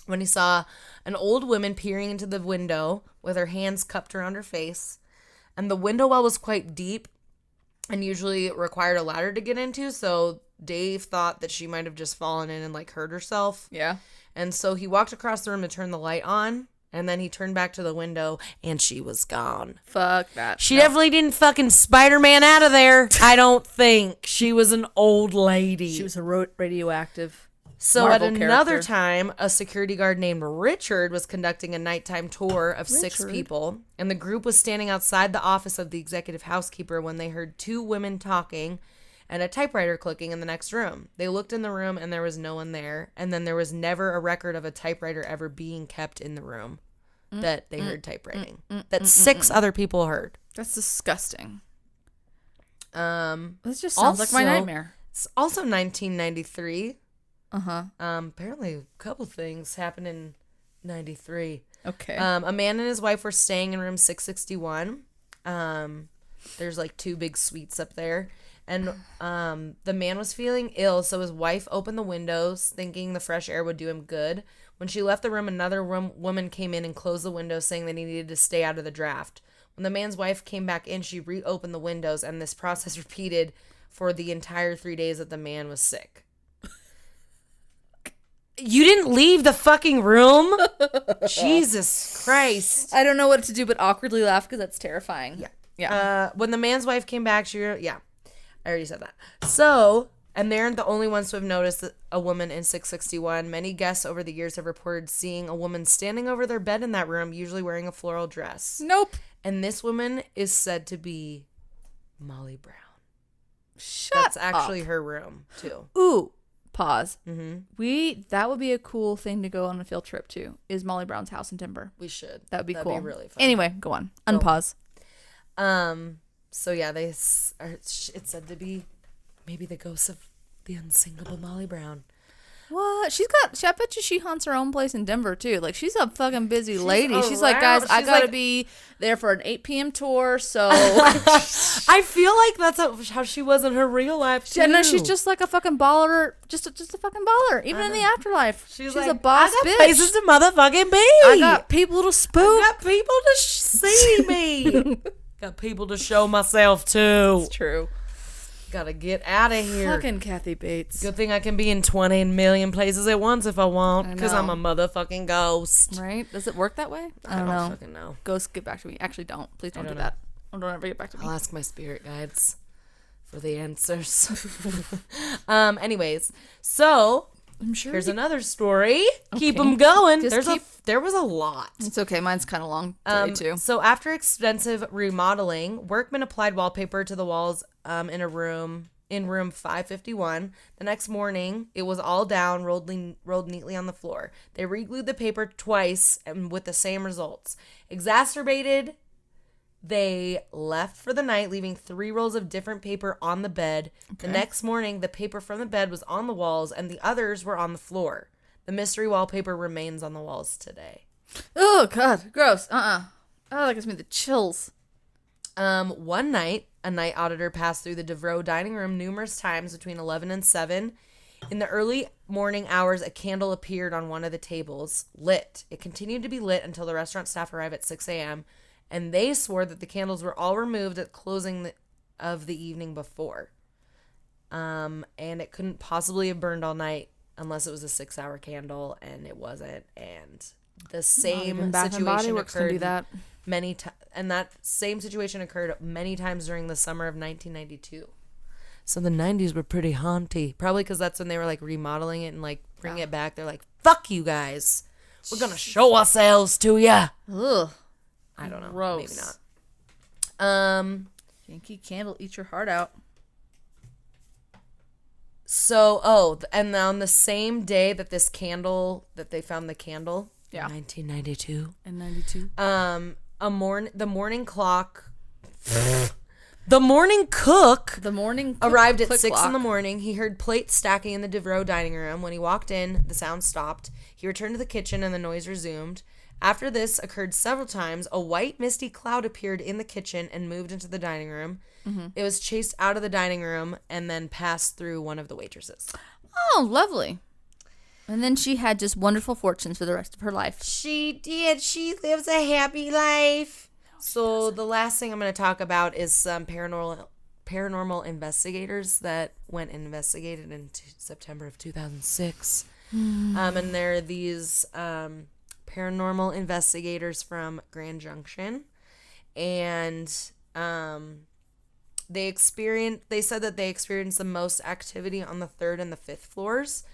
A: when he saw an old woman peering into the window with her hands cupped around her face. And the window well was quite deep and usually required a ladder to get into. So Dave thought that she might have just fallen in and like hurt herself.
B: Yeah.
A: And so he walked across the room to turn the light on. And then he turned back to the window and she was gone.
B: Fuck that.
A: She definitely didn't fucking Spider-Man out of there. I don't think. She was an old lady.
B: She was a radioactive.
A: So
B: Marvel
A: at another
B: character.
A: time, a security guard named Richard was conducting a nighttime tour of 6
B: Richard?
A: people. And the group was standing outside the office of the executive housekeeper when they heard 2 women talking and a typewriter clicking in the next room. They looked in the room and there was no one there. And then there was never a record of a typewriter ever being kept in the room that they heard typewriting. That 6 other people heard.
B: That's disgusting.
A: Um,
B: This just sounds like my
A: also-
B: nightmare.
A: it's also 1993.
B: Uh-huh.
A: Apparently a couple things happened in 93.
B: Okay.
A: A man and his wife were staying in room 661. There's like 2 big suites up there. And the man was feeling ill, so his wife opened the windows, thinking the fresh air would do him good. When she left the room, another woman came in and closed the windows, saying they needed to stay out of the draft. When the man's wife came back in, she reopened the windows, and this process repeated for the entire 3 days that the man was sick. You didn't leave the fucking room? Jesus Christ.
B: I don't know what to do but awkwardly laugh because that's terrifying.
A: Yeah.
B: Yeah.
A: When the man's wife came back, I already said that. So, and they aren't the only ones to have noticed a woman in 661. Many guests over the years have reported seeing a woman standing over their bed in that room, usually wearing a floral dress.
B: Nope.
A: And this woman is said to be Molly Brown.
B: Shut
A: That's actually
B: up.
A: her room, too.
B: Ooh. Pause. Mm-hmm. That would be a cool thing to go on a field trip to, is Molly Brown's house in Timber.
A: We should.
B: That would be
A: That'd
B: cool.
A: be really fun.
B: Anyway, go on. Unpause.
A: So yeah, it's said to be maybe the ghost of the unsinkable Molly Brown.
B: What? I bet you she haunts her own place in Denver too. Like, she's a fucking busy lady. She's like,
A: around-
B: guys, I
A: she's
B: gotta
A: like-
B: be there for an 8 p.m. tour. So
A: I feel like that's how she was in her real life too.
B: yeah, no, she's just like a fucking baller. Just a fucking baller. Even in the afterlife, she's
A: like,
B: a boss
A: I got
B: bitch.
A: places to motherfucking be.
B: I got people to spook.
A: I got people to see me. Got people to show myself to.
B: It's true.
A: Gotta get out of here.
B: Fucking Kathy Bates.
A: Good thing I can be in 20 million places at once if I want,
B: I
A: because
B: know.
A: I'm a motherfucking ghost.
B: Right? Does it work that way? I don't
A: I
B: know.
A: don't fucking know.
B: Ghosts, get back to me. Actually, don't. Please don't do
A: don't
B: that. Don't ever get back to me.
A: I'll ask my spirit guides for the answers. Anyways, so
B: I'm sure.
A: here's another story. Keep
B: Okay.
A: them going.
B: Just
A: There was a lot.
B: It's okay. Mine's kind of long today too.
A: So after extensive remodeling, workmen applied wallpaper to the walls in room 551. The next morning, it was all down, rolled neatly on the floor. They re-glued the paper twice and with the same results. Exacerbated, they left for the night, leaving 3 rolls of different paper on the bed. The next morning, the paper from the bed was on the walls and the others were on the floor. The mystery wallpaper remains on the walls today.
B: Oh God, gross. Oh, that gives me the chills.
A: One night, a night auditor passed through the Devereaux dining room numerous times between 11 and 7. In the early morning hours, a candle appeared on one of the tables, lit. It continued to be lit until the restaurant staff arrived at 6 a.m., and they swore that the candles were all removed at closing of the evening before. And it couldn't possibly have burned all night unless it was a 6-hour candle, and it wasn't. And the same
B: Bath and Body
A: situation
B: Works can do
A: occurred
B: that.
A: many times, and that same situation occurred many times during the summer of 1992. So the 90s were pretty haunty, probably because that's when they were like remodeling it and like bringing it back. They're like, "Fuck you guys, we're gonna show ourselves to ya."
B: Ugh.
A: I don't know,
B: Gross.
A: maybe not.
B: Yankee Candle, eat your heart out.
A: So, and on the same day that they found the candle,
B: Yeah.
A: 1992,
B: And 92.
A: the morning clock, the morning cook
B: The morning
A: arrived at
B: click
A: 6 in the
B: clock.
A: morning. He heard plates stacking in the Devereaux dining room. When he walked in, the sound stopped. He returned to the kitchen and the noise resumed. After this occurred several times, a white misty cloud appeared in the kitchen and moved into the dining room.
B: Mm-hmm.
A: It was chased out of the dining room and then passed through one of the waitresses.
B: Oh, lovely. And then she had just wonderful fortunes for the rest of her life.
A: She did. She lives a happy life. So the last thing I'm going to talk about is some paranormal investigators that went and investigated in September of 2006. And there are these paranormal investigators from Grand Junction, and they said that they experienced the most activity on the 3rd and the 5th floors.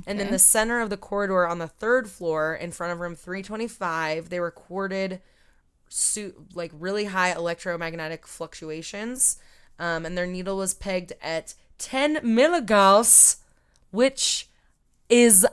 A: And in the center of the corridor on the 3rd floor, in front of room 325, they recorded like really high electromagnetic fluctuations. And their needle was pegged at 10 milligauss, which is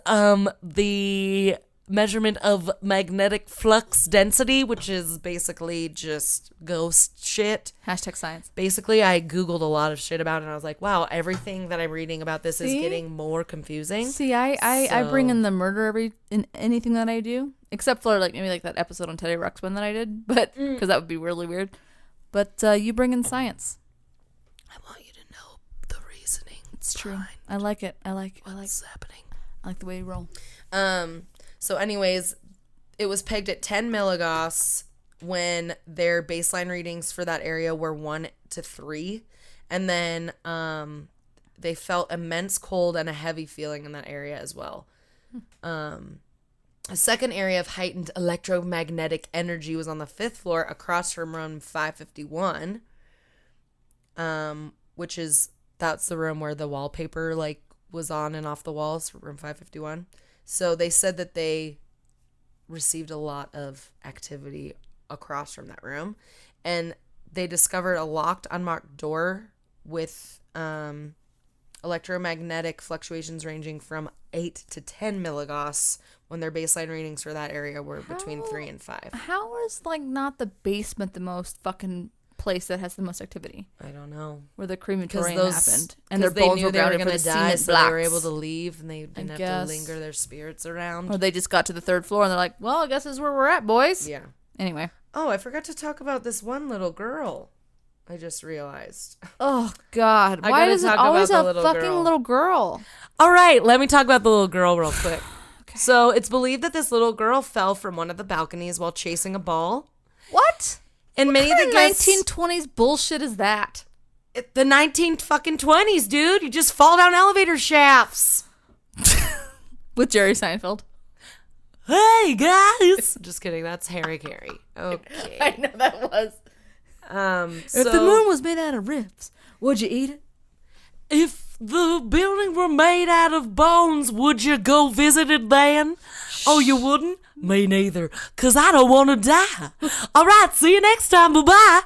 A: the measurement of magnetic flux density, which is basically just ghost shit.
B: Hashtag science.
A: Basically, I Googled a lot of shit about it, and I was like, wow, everything that I'm reading about this is
B: See?
A: getting more confusing.
B: See, I bring in the murder in anything that I do, except for like maybe like that episode on Teddy Ruxpin that I did, but because that would be really weird. But you bring in science.
A: I want you to know the reasoning.
B: It's true. I like it. I like
A: happening.
B: I like the way you roll.
A: So anyways, it was pegged at 10 milligauss when their baseline readings for that area were 1 to 3. And then they felt immense cold and a heavy feeling in that area as well. A second area of heightened electromagnetic energy was on the 5th floor across from room 551, that's the room where the wallpaper like was on and off the walls, room 551. So they said that they received a lot of activity across from that room, and they discovered a locked, unmarked door with electromagnetic fluctuations ranging from 8 to 10 milligauss when their baseline readings for that area were between 3 and 5.
B: How is like not the basement the most fucking place that has the most activity?
A: I don't know.
B: Where the crematorium happened,
A: And
B: their
A: they
B: bones
A: knew
B: were
A: they were
B: grounded for
A: going
B: the
A: to die,
B: cement
A: so they were
B: blocks.
A: able to leave, and they didn't have
B: guess.
A: to linger their spirits around.
B: Or they just got to the 3rd floor and they're like, well, I guess this is where we're at, boys.
A: Yeah.
B: Anyway.
A: Oh, I forgot to talk about this one little girl. I just realized.
B: Oh, God.
A: I
B: Why
A: gotta
B: does it
A: talk
B: always
A: about
B: a
A: the little
B: fucking
A: girl.
B: little girl?
A: All right, let me talk about the little girl real quick. Okay. So it's believed that this little girl fell from one of the balconies while chasing a ball.
B: What?
A: And many of
B: What
A: the
B: kind of
A: guests...
B: 1920s bullshit is that?
A: The 1920s, dude. You just fall down elevator shafts.
B: With Jerry Seinfeld.
A: Hey, guys. Just kidding. That's Harry Carey. Okay.
B: I know that was.
A: So,
B: If the moon was made out of ribs, would you eat it?
A: if the building were made out of bones, would you go visit it then? Oh, you wouldn't? Me neither. Because I don't want to die. All right. See you next time. Bye-bye.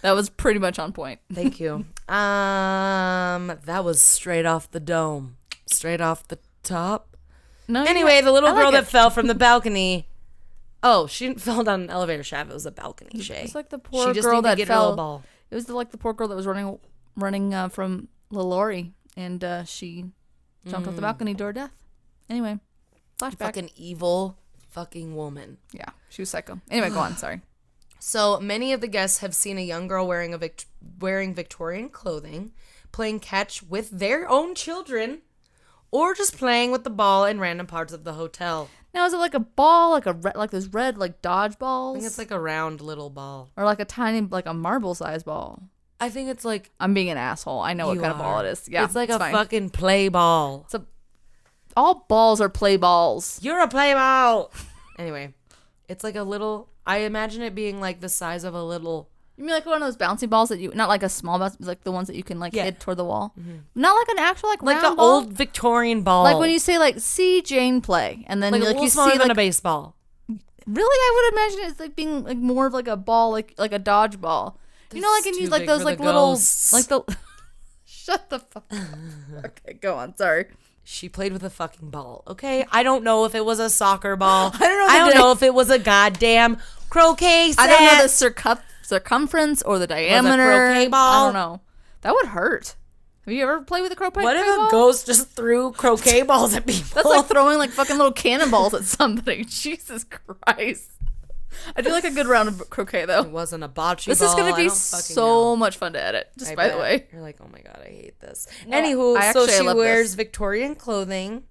B: That was pretty much on point.
A: Thank you. That was straight off the dome. Straight off the top.
B: No.
A: Anyway, the little
B: I like
A: girl
B: it.
A: that fell from the balcony. Oh, she didn't fall down an elevator shaft. It was a balcony, Shay.
B: It's like the
A: She
B: poor
A: just
B: girl
A: needed to
B: that
A: get her little
B: fell.
A: ball.
B: It was like the poor girl that was running from LaLaurie, and she jumped off the balcony to her death. Anyway, flashback.
A: Fucking evil fucking woman.
B: Yeah, she was psycho. Anyway, go on. Sorry.
A: So many of the guests have seen a young girl wearing Victorian clothing, playing catch with their own children, or just playing with the ball in random parts of the hotel.
B: Now, is it like a ball, like those red like dodgeballs,
A: I think it's like a round little ball.
B: or like a tiny like a marble size ball?
A: I think it's like
B: I'm being an asshole. I know what
A: you
B: kind of ball
A: are.
B: it is. Yeah,
A: it's like
B: it's
A: a
B: fine.
A: fucking play ball.
B: All balls are play balls.
A: You're a play ball. Anyway, it's like a little. I imagine it being like the size of a little.
B: You mean like one of those bouncy balls that you, not like a small bounce, like the ones that you can like
A: Yeah.
B: hit toward the wall? Not like an actual like
A: Like
B: round
A: the
B: ball?
A: old Victorian ball.
B: Like when you say like see Jane play, and then
A: like a
B: like
A: little
B: you
A: smaller
B: see
A: than
B: like
A: a baseball.
B: really, I would imagine it's like being like more of like a ball, like a dodgeball. You know, like
A: That's
B: and use
A: too
B: like
A: big
B: those
A: for
B: like
A: the
B: little
A: ghosts.
B: like the. Shut the fuck up. Okay, go on. Sorry.
A: She played with a fucking ball. Okay, I don't know if it was a soccer ball.
B: I don't know.
A: I don't know if it was a goddamn croquet set.
B: I don't know the circumference or the diameter.
A: croquet ball?
B: I don't know. That would hurt. Have you ever played with a croquet
A: What if
B: ball?
A: a ghost just threw croquet balls at people?
B: That's like throwing like fucking little cannonballs at somebody. Jesus Christ. I do like a good round of croquet though.
A: It wasn't a bocce
B: This
A: ball.
B: is going to
A: I
B: be
A: don't fucking
B: so
A: know.
B: much fun to edit, just
A: I
B: by the
A: bet.
B: way.
A: You're like, oh my god, I hate this.
B: No,
A: Anywho,
B: I
A: so
B: actually
A: she
B: love
A: wears
B: this.
A: Victorian clothing.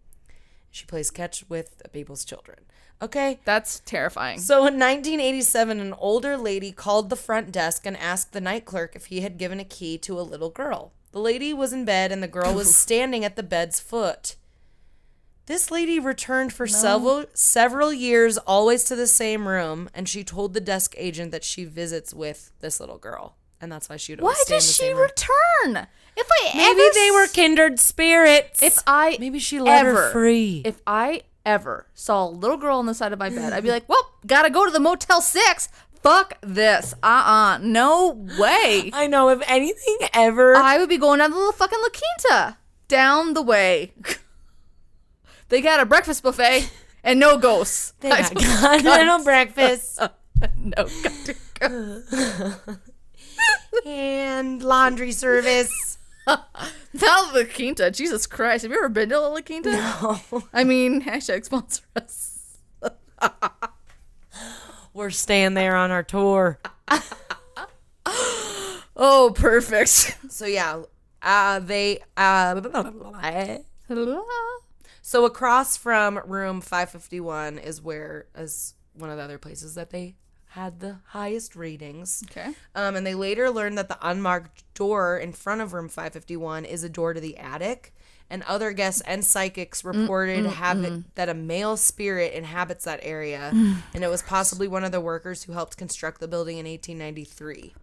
A: She plays catch with people's children. Okay.
B: That's terrifying.
A: So in 1987, an older lady called the front desk and asked the night clerk if he had given a key to a little girl. The lady was in bed and the girl was standing at the bed's foot. This lady returned for several years, always to the same room, and she told the desk agent that she visits with this little girl, and that's why she would always
B: Why
A: stay in
B: does
A: the
B: she
A: same room.
B: return? If I
A: Maybe
B: ever
A: they were kindred spirits. Maybe she let her free.
B: If I ever saw a little girl on the side of my bed, I'd be like, well, gotta go to the Motel 6. Fuck this. No way.
A: I know, if anything ever.
B: I would be going down to the fucking La Quinta. Down the way. They got a breakfast buffet and no ghosts.
A: They got continental breakfast
B: No goddamn ghosts.
A: and laundry service.
B: Now La Quinta. Jesus Christ. Have you ever been to La Quinta?
A: No.
B: I mean, hashtag sponsor us.
A: We're staying there on our tour.
B: Oh, perfect.
A: So yeah, so across from room 551 is one of the other places that they had the highest ratings.
B: Okay.
A: And they later learned that the unmarked door in front of room 551 is a door to the attic. And other guests and psychics reported that a male spirit inhabits that area, and it was possibly one of the workers who helped construct the building in 1893.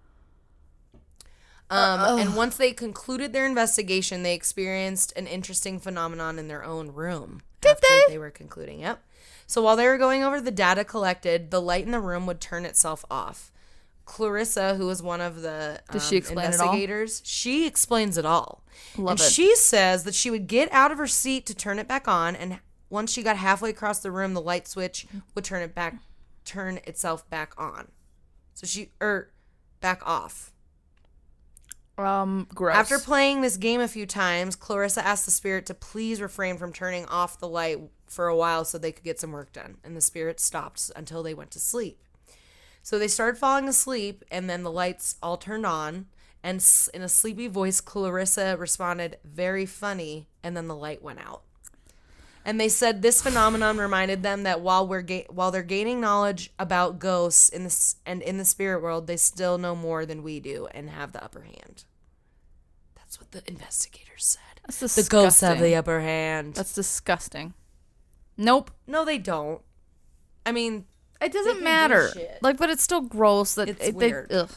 A: And once they concluded their investigation, they experienced an interesting phenomenon in their own room.
B: Did
A: They were concluding, yep. So while they were going over the data collected, the light in the room would turn itself off. Clarissa, who was one of the
B: Does she explain it all?
A: investigators, she explains it all.
B: Love
A: and
B: it.
A: she says that she would get out of her seat to turn it back on, and once she got halfway across the room, the light switch would turn itself back on. Back off.
B: Gross.
A: After playing this game a few times, Clarissa asked the spirit to please refrain from turning off the light for a while so they could get some work done. And the spirit stopped until they went to sleep. So they started falling asleep, and then the lights all turned on. And in a sleepy voice, Clarissa responded, "Very funny," and then the light went out. And they said this phenomenon reminded them that while they're gaining knowledge about ghosts in the spirit world, they still know more than we do and have the upper hand. That's what the investigators said.
B: That's
A: The ghosts have
B: disgusting.
A: the upper hand.
B: That's disgusting. Nope.
A: No, they don't. I mean,
B: It
A: They
B: doesn't
A: can do
B: matter.
A: shit.
B: Like, but it's still gross that
A: It's weird.
B: ugh.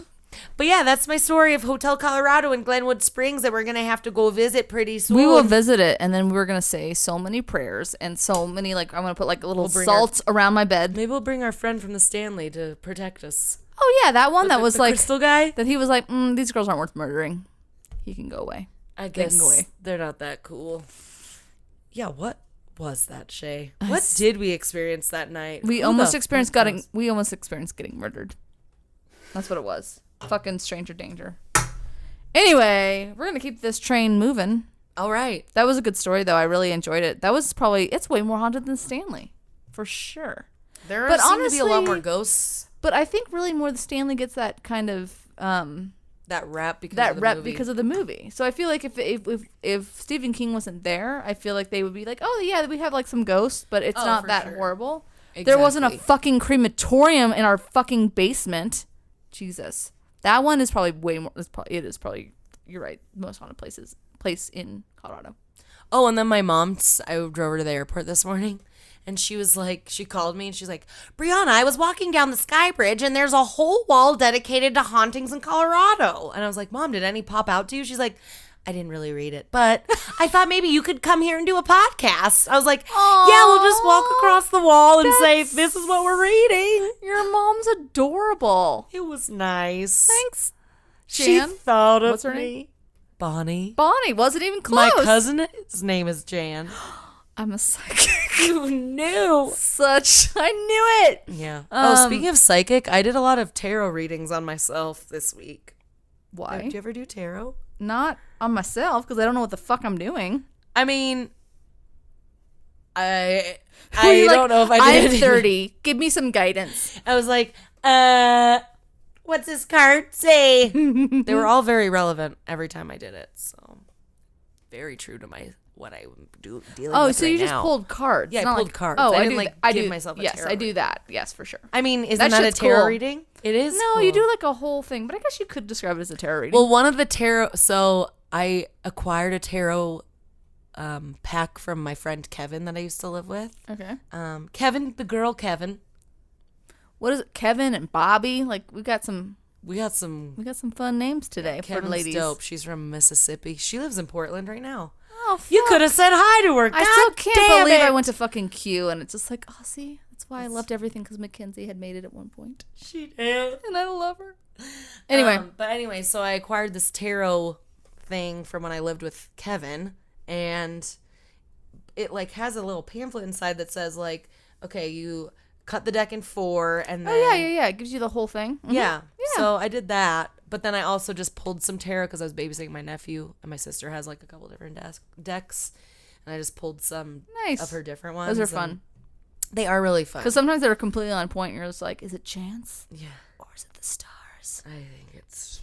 A: but yeah, that's my story of Hotel Colorado in Glenwood Springs that we're going to have to go visit pretty soon.
B: We will visit it, and then we're gonna say so many prayers and so many I'm gonna put like little
A: bring
B: salts around my bed.
A: Maybe we'll bring our friend from the Stanley to protect us.
B: Oh yeah, that one that was
A: the
B: like
A: crystal guy.
B: that. He was like, these girls aren't worth murdering. He can go away.
A: I
B: They can
A: guess
B: go away.
A: they're not that cool. Yeah, what was that, Shay? What did we experience that night?
B: We
A: Who
B: almost
A: the
B: experienced
A: fuck
B: getting.
A: knows?
B: We almost experienced getting murdered. That's what it was. Fucking stranger danger. Anyway, we're gonna keep this train moving.
A: All right.
B: That was a good story, though. I really enjoyed it. That was probably it's way more haunted than Stanley, for sure.
A: There
B: But
A: seem to be a lot
B: honestly-
A: more ghosts.
B: But I think really more the Stanley gets that kind of
A: That rap because
B: that
A: of the
B: rep
A: movie.
B: because of the movie. So I feel like if Stephen King wasn't there, I feel like they would be like, oh yeah, we have like some ghosts, but it's
A: Oh,
B: not
A: for
B: that
A: sure.
B: horrible. There wasn't a
A: Exactly.
B: fucking crematorium in our fucking basement. Jesus. That one is probably way more. It is probably. You're right. Most haunted place in Colorado.
A: Oh, and then my mom, I drove her to the airport this morning, and she was like, she called me, and she's like, Brianna, I was walking down the Sky Bridge, and there's a whole wall dedicated to hauntings in Colorado. And I was like, Mom, did any pop out to you? She's like, I didn't really read it, but I thought maybe you could come here and do a podcast. I was like, yeah, we'll just walk across the wall and say, this is what we're reading.
B: Your mom's adorable.
A: It was nice.
B: Thanks,
A: She
B: Jan.
A: thought of
B: What's her
A: me.
B: name?
A: Bonnie.
B: Bonnie wasn't even close.
A: My cousin's name is Jan.
B: I'm a psychic.
A: You knew.
B: I knew it.
A: Yeah. Oh, speaking of psychic, I did a lot of tarot readings on myself this week.
B: Why?
A: Did you ever do tarot?
B: Not on myself, because I don't know what the fuck I'm doing.
A: I mean, I
B: Were you
A: don't know if I did.
B: I'm 30. Give me some guidance.
A: I was like, what's this card say? They were all very relevant every time I did it. So, very true to what I do dealing
B: Oh,
A: with
B: so
A: right
B: you just
A: now.
B: pulled cards.
A: Yeah,
B: It's
A: I
B: not
A: pulled
B: like,
A: cards.
B: Oh,
A: I
B: I
A: didn't,
B: do.
A: like,
B: I
A: give
B: do
A: myself a
B: Yes,
A: tarot
B: I do
A: reading.
B: that. Yes, for sure.
A: I mean, isn't
B: That
A: that a
B: shit's
A: tarot
B: cool.
A: reading? It is.
B: No,
A: cool.
B: you do like a whole thing, but I guess you could describe it as a tarot reading.
A: Well, one of the tarot. So I acquired a tarot pack from my friend Kevin that I used to live with.
B: okay.
A: Kevin, the girl Kevin.
B: What is it? Kevin and Bobby? Like we got some
A: We got some.
B: fun names today for
A: Kevin's
B: ladies.
A: dope. She's from Mississippi. She lives in Portland right now.
B: Oh,
A: You
B: fuck.
A: could have said hi to her.
B: I still can't
A: damn
B: believe
A: it.
B: I went to fucking Q, and it's just like, oh, see, that's why I loved everything, because Mackenzie had made it at one point,
A: She did.
B: and I love her. Anyway,
A: But anyway, so I acquired this tarot thing from when I lived with Kevin, and it like has a little pamphlet inside that says like, okay, you cut the deck in 4, and then
B: yeah. It gives you the whole thing. Mhm.
A: yeah. So I did that, but then I also just pulled some tarot because I was babysitting my nephew, and my sister has like a couple different decks, and I just pulled some
B: Nice.
A: of her different ones.
B: Those are
A: and
B: fun.
A: They are really fun.
B: Because sometimes they're completely on point, and you're just like, is it chance?
A: Yeah.
B: Or is it the stars?
A: I think it's.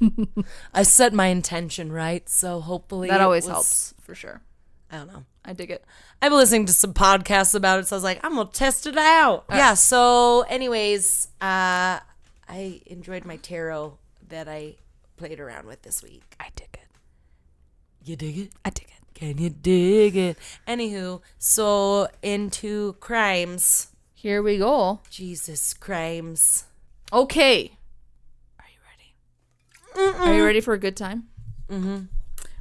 A: I set my intention right, so hopefully
B: That
A: it
B: always
A: was-
B: helps, for sure.
A: I don't know.
B: I dig it.
A: I've been listening to some podcasts about it, so I was like, I'm gonna test it out. Yeah. So, anyways, I enjoyed my tarot that I played around with this week.
B: I dig it.
A: You dig it?
B: I dig it.
A: Can you dig it? Anywho, so into crimes.
B: Here we go.
A: Jesus, crimes.
B: Okay.
A: Are you ready?
B: Are you ready for a good time? Mm-hmm.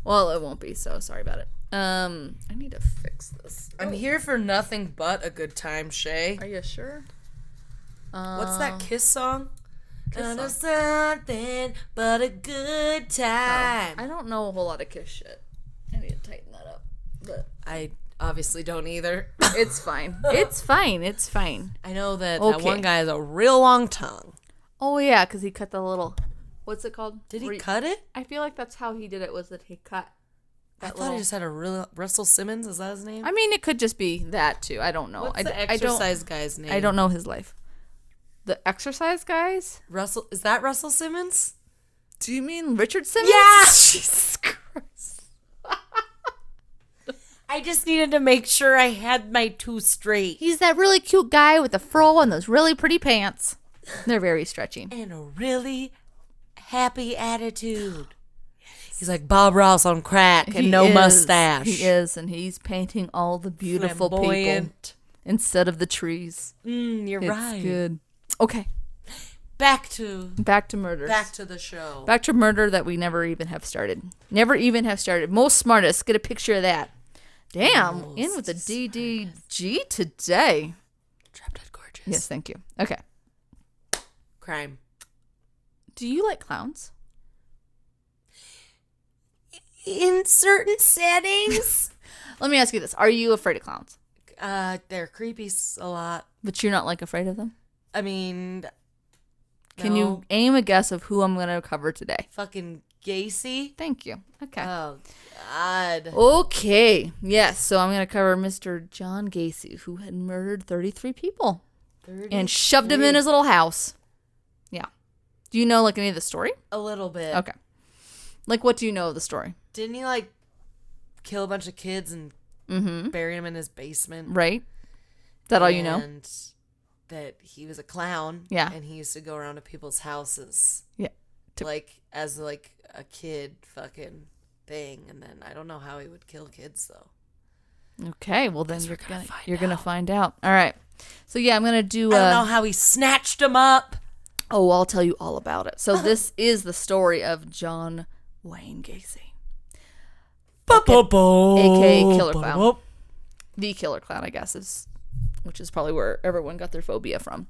B: Well, it won't be, so sorry about it. I need to fix this.
A: I'm here for nothing but a good time, Shay.
B: Are you sure?
A: What's that Kiss song?
B: Kiss
A: Something but a good time.
B: I don't know a whole lot of Kiss shit. I need to tighten that up. But
A: I obviously don't either.
B: it's fine. It's fine. It's fine.
A: I know that
B: Okay.
A: one guy has a real long tongue.
B: Oh, yeah, because he cut the little... What's it called?
A: Did
B: Where
A: he
B: you-
A: cut it?
B: I feel like that's how he did it, was that he cut
A: I
B: that
A: thought
B: little...
A: he just had a real Russell Simmons. Is that his name?
B: I mean, it could just be that, too. I don't know.
A: What's
B: I
A: the
B: don't.
A: exercise guy's name?
B: I don't know his life. The exercise guys?
A: Russell, is that Russell Simmons?
B: Do you mean Richard Simmons?
A: Yeah.
B: Jesus Christ.
A: I just needed to make sure I had my two straight.
B: He's that really cute guy with the fro and those really pretty pants. They're very stretchy.
A: And a really happy attitude. He's like Bob Ross on crack and
B: He
A: no
B: is.
A: mustache.
B: He is, and he's painting all the beautiful people
A: Flamboyant.
B: instead of the trees.
A: You're
B: It's
A: right.
B: good. Okay,
A: Back to
B: back to murders.
A: the show.
B: Back to murder that we never even have started. Never even have started. Most smartest. Get a picture of that. Damn, in with the DDG today.
A: Drop Dead Gorgeous.
B: Yes, thank you. Okay.
A: Crime.
B: Do you like clowns?
A: In certain settings.
B: Let me ask you this. Are you afraid of clowns?
A: They're creepy a lot.
B: But you're not like afraid of them?
A: I mean,
B: Can
A: no.
B: you aim a guess of who I'm going to cover today?
A: Fucking Gacy?
B: Thank you. Okay.
A: Oh, God.
B: Okay. Yes. So I'm going to cover Mr. John Gacy, who had murdered 33 people and shoved him in his little house. Yeah. Do you know like any of the story?
A: A little bit.
B: Okay. Like, what do you know of the story?
A: Didn't he, like, kill a bunch of kids and bury them in his basement?
B: Right? Is that all you know?
A: And that he was a clown.
B: Yeah.
A: And he used to go around to people's houses.
B: Yeah.
A: like as like a kid fucking thing, and then I don't know how he would kill kids though.
B: Okay, well then you're gonna find out. All right, so yeah, I'm gonna do.
A: I don't know how he snatched him up.
B: Oh, I'll tell you all about it. So this is the story of John Wayne Gacy, aka Killer Clown. The Killer Clown, I guess, which is probably where everyone got their phobia from.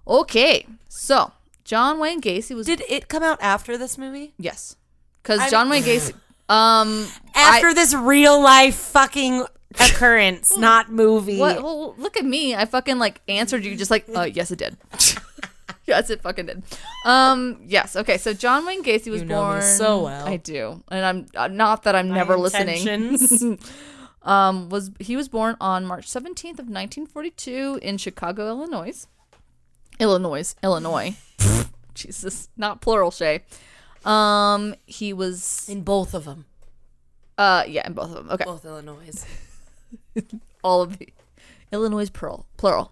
B: Okay, so John Wayne Gacy was.
A: Did it come out after this movie?
B: Yes, because John Wayne Gacy.
A: After this real life fucking occurrence, not movie.
B: What? Well, look at me. I fucking like answered you just like, yes, it did. Yes, it fucking did. Yes. Okay. So John Wayne Gacy was
A: You know
B: born.
A: me so well.
B: I do, and I'm not that I'm never listening. He was born on March 17th of 1942 in Chicago, Illinois. Illinois. Jesus, not plural, Shay. He was
A: In both of them.
B: yeah, in both of them. Okay.
A: Both Illinois.
B: All of the Illinois plural.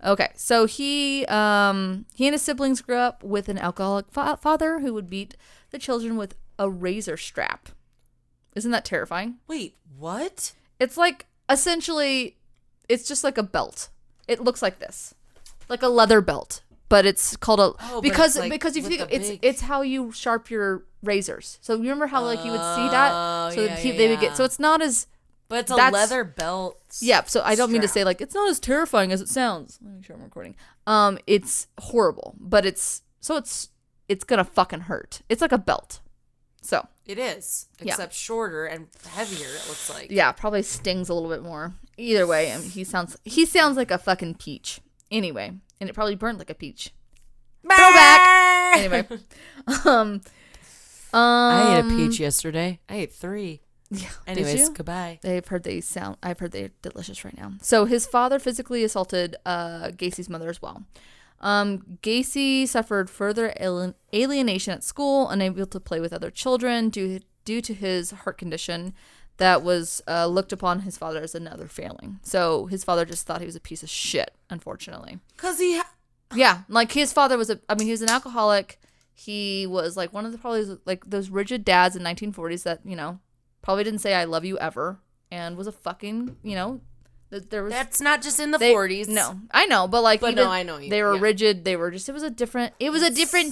B: Okay, so he and his siblings grew up with an alcoholic father who would beat the children with a razor strap. Isn't that terrifying?
A: Wait, what?
B: It's like essentially, it's just like a belt. It looks like this, like a leather belt, but it's called a
A: Oh, but
B: because
A: it's like
B: because if you
A: with
B: think
A: the big-
B: it's how you sharp your razors. So you remember how like you would see that, so
A: yeah,
B: they would get. So it's not as
A: But it's a
B: That's-
A: leather belt.
B: yeah. So I don't mean to
A: strap.
B: say like it's not as terrifying as it sounds. Let me make sure I'm recording. It's horrible, but it's gonna fucking hurt. It's like a belt. So
A: It is,
B: Yeah.
A: except shorter and heavier. It looks like.
B: yeah, probably stings a little bit more. Either way, he sounds like a fucking peach. Anyway, and it probably burned like a peach. Throwback. Anyway,
A: I ate a peach yesterday. I ate 3.
B: Yeah.
A: Anyways,
B: Did you?
A: goodbye.
B: I've heard they're delicious right now. So his father physically assaulted Gacy's mother as well. Gacy suffered further alienation at school, unable to play with other children due to his heart condition that was looked upon his father as another failing. So his father just thought he was a piece of shit, unfortunately.
A: Cause
B: Yeah, like his father was he was an alcoholic. He was like one of the probably like those rigid dads in 1940s that, probably didn't say I love you ever and was a fucking, there was
A: that's not just in the
B: they-
A: 40s.
B: No, I know, but like,
A: But
B: even,
A: no, I know you-
B: they were
A: yeah.
B: rigid. They were just. It was a different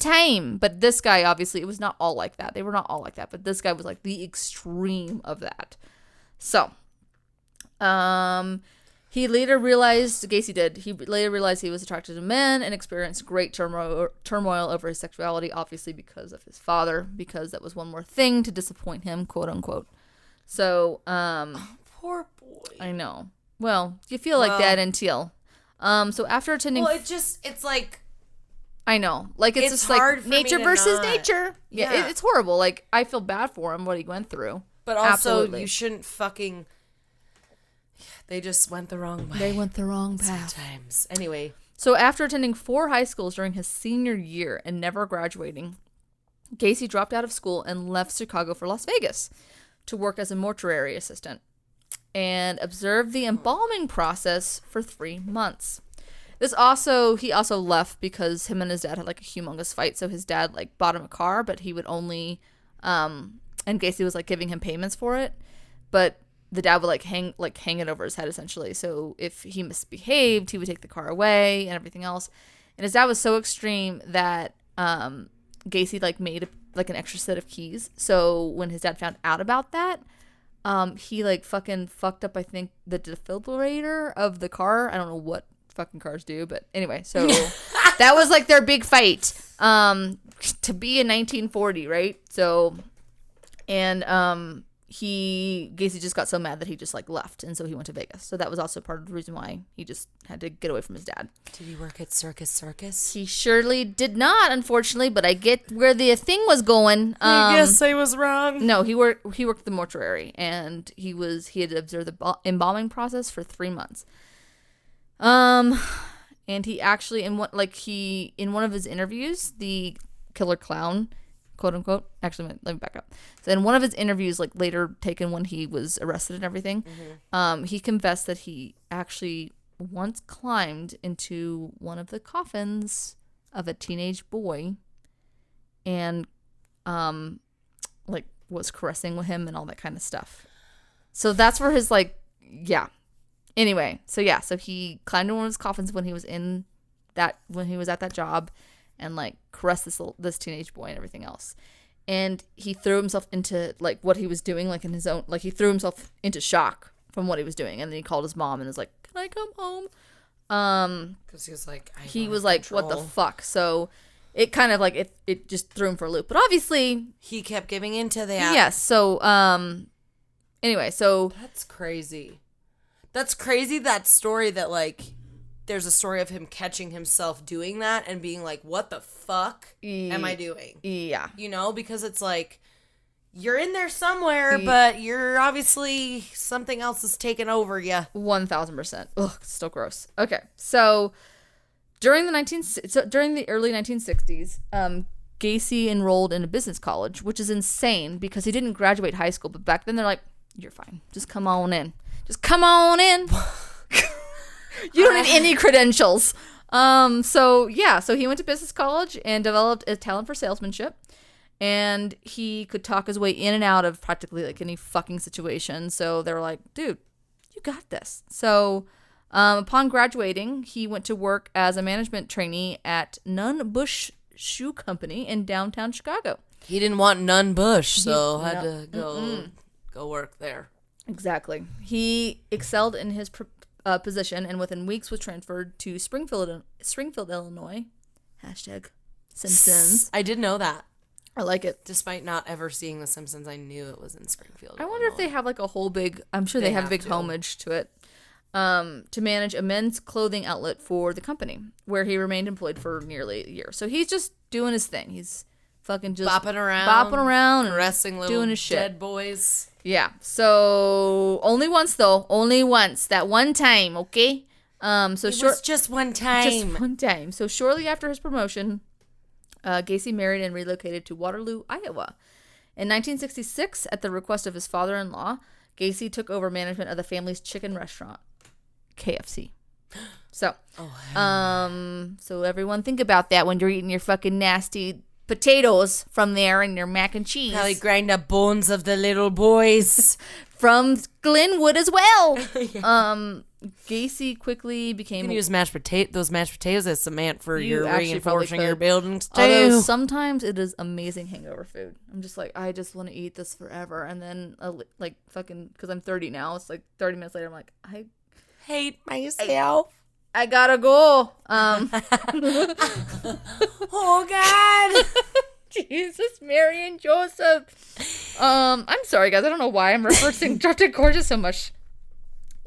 B: time. But this guy, obviously, it was not all like that. They were not all like that. But this guy was like the extreme of that. So, he later realized Gacy did. He later realized he was attracted to men and experienced great turmoil over his sexuality, obviously because of his father, because that was one more thing to disappoint him, quote unquote. So,
A: Poor boy.
B: I know. Well, you feel like that until. So after attending.
A: Well, it's like.
B: I know. Like, it's just
A: hard
B: like
A: for me
B: nature
A: to
B: versus
A: not-
B: nature. Yeah,
A: Yeah.
B: it's horrible. Like, I feel bad for him, what he went through.
A: But also,
B: Absolutely.
A: you shouldn't fucking. They just went the wrong way.
B: They went the wrong path.
A: Sometimes. Anyway.
B: So after attending 4 high schools during his senior year and never graduating, Gacy dropped out of school and left Chicago for Las Vegas to work as a mortuary assistant and observed the embalming process for 3 months. He also left because him and his dad had like a humongous fight. So his dad like bought him a car, but he would only, and Gacy was like giving him payments for it, but the dad would hang it over his head essentially. So if he misbehaved, he would take the car away and everything else. And his dad was so extreme that Gacy made an extra set of keys. So when his dad found out about that, he fucking fucked up, I think, the defibrillator of the car. I don't know what fucking cars do, but anyway, so that was their big fight. To be in 1940, right? So, and Gacy just got so mad that he just left, and so he went to Vegas. So that was also part of the reason why he just had to get away from his dad.
A: Did he work at Circus?
B: He surely did not, unfortunately, but I get where the thing was going.
A: I guess I was wrong.
B: No, he worked at the mortuary, and he had observed the embalming process for 3 months. And he actually in one of his interviews, the killer clown, quote unquote. Actually, let me back up. So in one of his interviews, later taken when he was arrested and everything, he confessed that he actually once climbed into one of the coffins of a teenage boy and like was caressing with him and all that kind of stuff. So that's where his like, yeah. Anyway, so he climbed in one of his coffins when he was at that job and like caressed this teenage boy and everything else. And he threw himself into like what he was doing, like in his own, like he threw himself into shock from what he was doing. And then he called his mom and was like, "Can I come home?" Because
A: he was like,
B: "What the fuck?" So it kind of like it just threw him for a loop. But obviously
A: he kept giving into that.
B: Yes. So anyway, so
A: that's crazy. That's crazy. That story that like. There's a story of him catching himself doing that and being like, what the fuck am I doing?
B: Yeah.
A: You know, because it's like, you're in there somewhere, but you're obviously, something else is taking over you.
B: 1,000%. Ugh, it's still gross. Okay. So during the early 1960s, Gacy enrolled in a business college, which is insane because he didn't graduate high school. But back then they're like, you're fine. Just come on in. Just come on in. You don't need any credentials. So he went to business college and developed a talent for salesmanship. And he could talk his way in and out of practically like any fucking situation. So they were like, dude, you got this. So upon graduating, he went to work as a management trainee at Nunn Bush Shoe Company in downtown Chicago.
A: He didn't want Nunn Bush, so had to go work there.
B: Exactly. He excelled in his position, and within weeks was transferred to Springfield, Illinois. Hashtag Simpsons.
A: I did know that.
B: I like it.
A: Despite not ever seeing The Simpsons, I knew it was in Springfield,
B: I wonder if they have like a whole big, I'm sure they have a big homage to it, to manage a men's clothing outlet for the company, where he remained employed for nearly a year. So he's just doing his thing. He's fucking just
A: bopping around,
B: and
A: caressing little
B: doing his shit.
A: dead boys.
B: Yeah. So only once though. Only once. That one time, okay?
A: It was just one time.
B: Just one time. So shortly after his promotion, Gacy married and relocated to Waterloo, Iowa. In 1966, at the request of his father-in-law, Gacy took over management of the family's chicken restaurant, KFC. So, so everyone think about that when you're eating your fucking nasty potatoes from there and your mac and cheese.
A: Probably grind up bones of the little boys.
B: From Glenwood as well. Yeah. Gacy quickly became...
A: You can use those mashed potatoes as cement for
B: you
A: your reinforcing your buildings too.
B: Although sometimes it is amazing hangover food. I'm just like, I just want to eat this forever. And then like fucking, because I'm 30 now, it's like 30 minutes later, I'm like, I
A: hate myself.
B: I gotta go.
A: Oh God.
B: Jesus, Mary, and Joseph. I'm sorry, guys. I don't know why I'm referencing Dr. Gorgeous so much.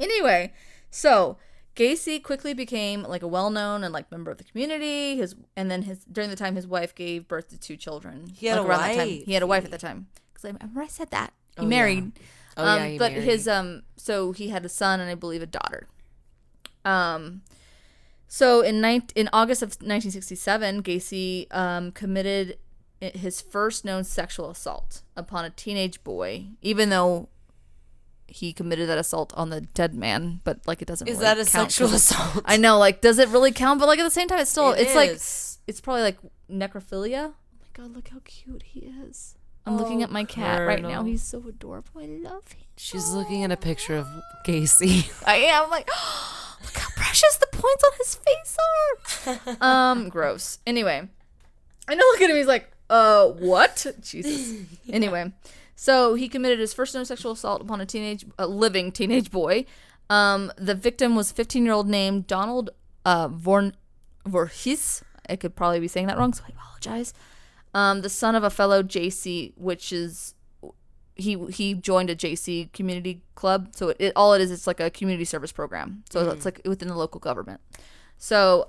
B: Anyway, so Gacy quickly became like a well-known and like member of the community. During the time his wife gave birth to 2 children.
A: He had a wife.
B: That time. He had a wife at the time. Because I remember I said that he married.
A: Yeah. Oh yeah, he
B: but
A: married.
B: his so he had a son and I believe a daughter. So in August of 1967, Gacy committed his first known sexual assault upon a teenage boy, even though he committed that assault on the dead man, but like it doesn't really count.
A: Is that a sexual assault?
B: I know, like, does it really count? But like at the same time, it's still, it's like,
A: is.
B: it's probably like necrophilia. Oh my God, look how cute he is. I'm looking at my cat right now. He's so adorable. I love him.
A: She's looking at a picture of Gacy.
B: I am. I'm like, oh, look how precious the points on his face are. Gross. Anyway, I know. Look at him. He's like, what? Jesus. Anyway, so he committed his first known sexual assault upon a living teenage boy. The victim was a 15-year-old named Donald Voorhees. I could probably be saying that wrong, so I apologize. The son of a fellow JC, which is he joined a JC community club. So it's like a community service program. So it's like within the local government. So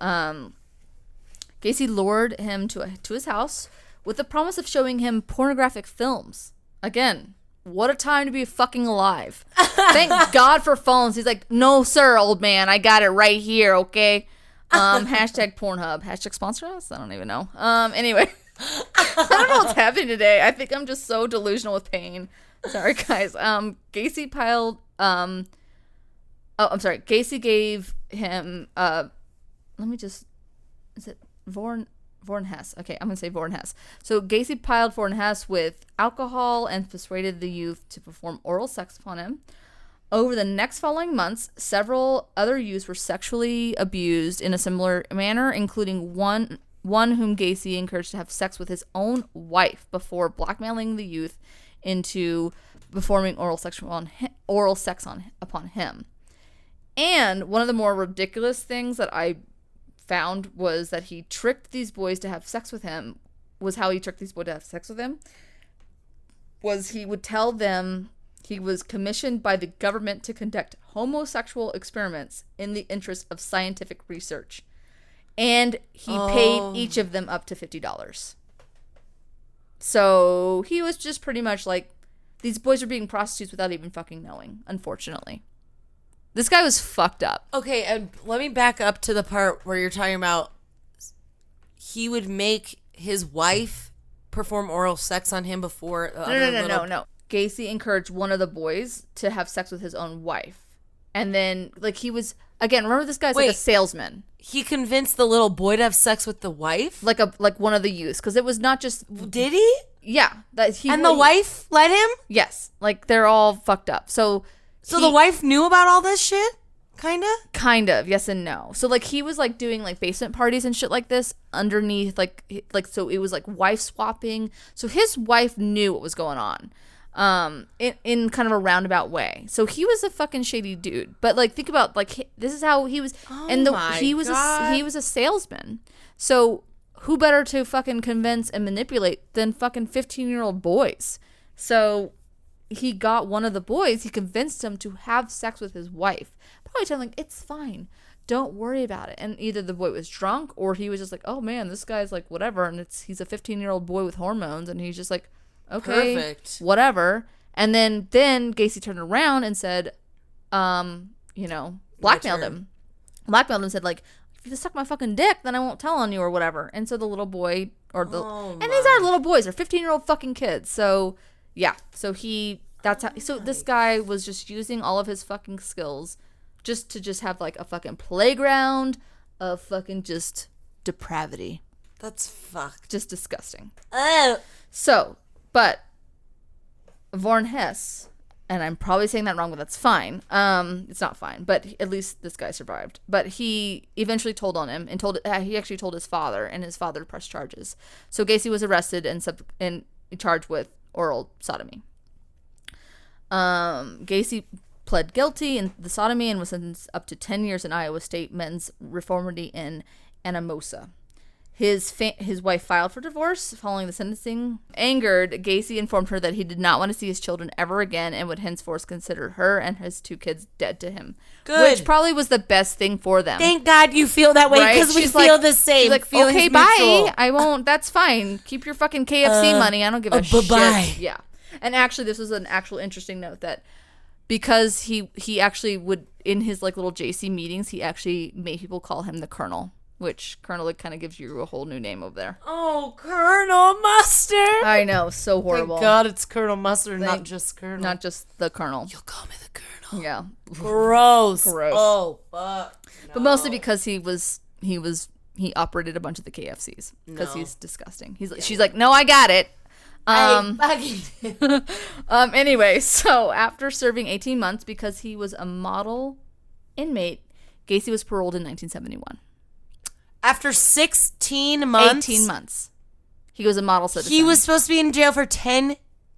B: Gacy lured him to his house with the promise of showing him pornographic films. Again, what a time to be fucking alive. Thank God for phones. He's like, no, sir, old man. I got it right here, okay? Hashtag Pornhub. Hashtag sponsor us? I don't even know. Anyway. I don't know what's happening today. I think I'm just so delusional with pain. Sorry, guys. Gacy Gacy gave him, is it Warren Hess. Okay, I'm going to say Warren Hess. So Gacy piled Warren Hess with alcohol and persuaded the youth to perform oral sex upon him. Over the next following months, several other youths were sexually abused in a similar manner, including one whom Gacy encouraged to have sex with his own wife before blackmailing the youth into performing oral sex upon him. And one of the more ridiculous things that I found was that he tricked these boys to have sex with him. Was how he tricked these boys to have sex with him was he would tell them he was commissioned by the government to conduct homosexual experiments in the interest of scientific research. And he paid each of them up to $50. So he was just pretty much like, these boys are being prostitutes without even fucking knowing, unfortunately. This guy was fucked up.
A: Okay, and let me back up to the part where you're talking about he would make his wife perform oral sex on him before.
B: No. Gacy encouraged one of the boys to have sex with his own wife. And then, like, he was, again, remember this guy's like a salesman.
A: He convinced the little boy to have sex with the wife?
B: Like one of the youths. Because it was not just...
A: Did he?
B: Yeah.
A: The wife let him?
B: Yes. Like, they're all fucked up. So
A: the wife knew about all this shit?
B: Kind of, yes and no. So, like, he was, like, doing, like, basement parties and shit like this underneath, like, so it was, like, wife swapping. So his wife knew what was going on, in kind of a roundabout way. So he was a fucking shady dude. But, like, think about, like, this is how he was, he was a salesman. So who better to fucking convince and manipulate than fucking 15-year-old boys? So he got one of the boys, he convinced him to have sex with his wife. Probably telling him, it's fine, don't worry about it. And either the boy was drunk or he was just like, oh man, this guy's like whatever, and he's a 15-year-old boy with hormones, and he's just like, okay,
A: perfect,
B: whatever. And then Gacy turned around and said, blackmailed him and said, like, if you just suck my fucking dick, then I won't tell on you or whatever. And so the little boy these are little boys, they're 15-year-old fucking kids. So yeah, so this guy was just using all of his fucking skills just to have like a fucking playground of fucking just depravity.
A: That's fucked.
B: Just disgusting.
A: Oh.
B: So, but Warren Hess, and I'm probably saying that wrong, but that's fine. It's not fine, but at least this guy survived. But he eventually told on him and he actually told his father, and his father pressed charges. So Gacy was arrested and charged with oral sodomy. Gacy pled guilty in the sodomy and was sentenced up to 10 years in Iowa State Men's Reformatory in Anamosa. His wife filed for divorce following the sentencing. Angered, Gacy informed her that he did not want to see his children ever again and would henceforth consider her and his 2 kids dead to him.
A: Good.
B: Which probably was the best thing for them.
A: Thank God you feel that way, because we feel the same.
B: She's like,
A: Feelings
B: okay,
A: mutual.
B: bye. I won't. That's fine. Keep your fucking KFC money. I don't give a shit.
A: Bye-bye.
B: Yeah. And actually, this was an actual interesting note that because he actually would, in his like little JC meetings, he actually made people call him the Colonel, which Colonel kind of gives you a whole new name over there.
A: Oh, Colonel Mustard.
B: I know, so horrible.
A: Thank God it's Colonel Mustard, not just Colonel.
B: Not just the Colonel.
A: You'll call me the Colonel.
B: Yeah.
A: Gross.
B: Gross.
A: Oh, fuck. No.
B: But mostly because he operated a bunch of the KFCs because he's disgusting. She's like, no, I got it. Anyway, so after serving 18 months because he was a model inmate, Gacy was paroled in 1971.
A: After 16 months?
B: 18 months. He was a model citizen.
A: He was supposed to be in jail for 10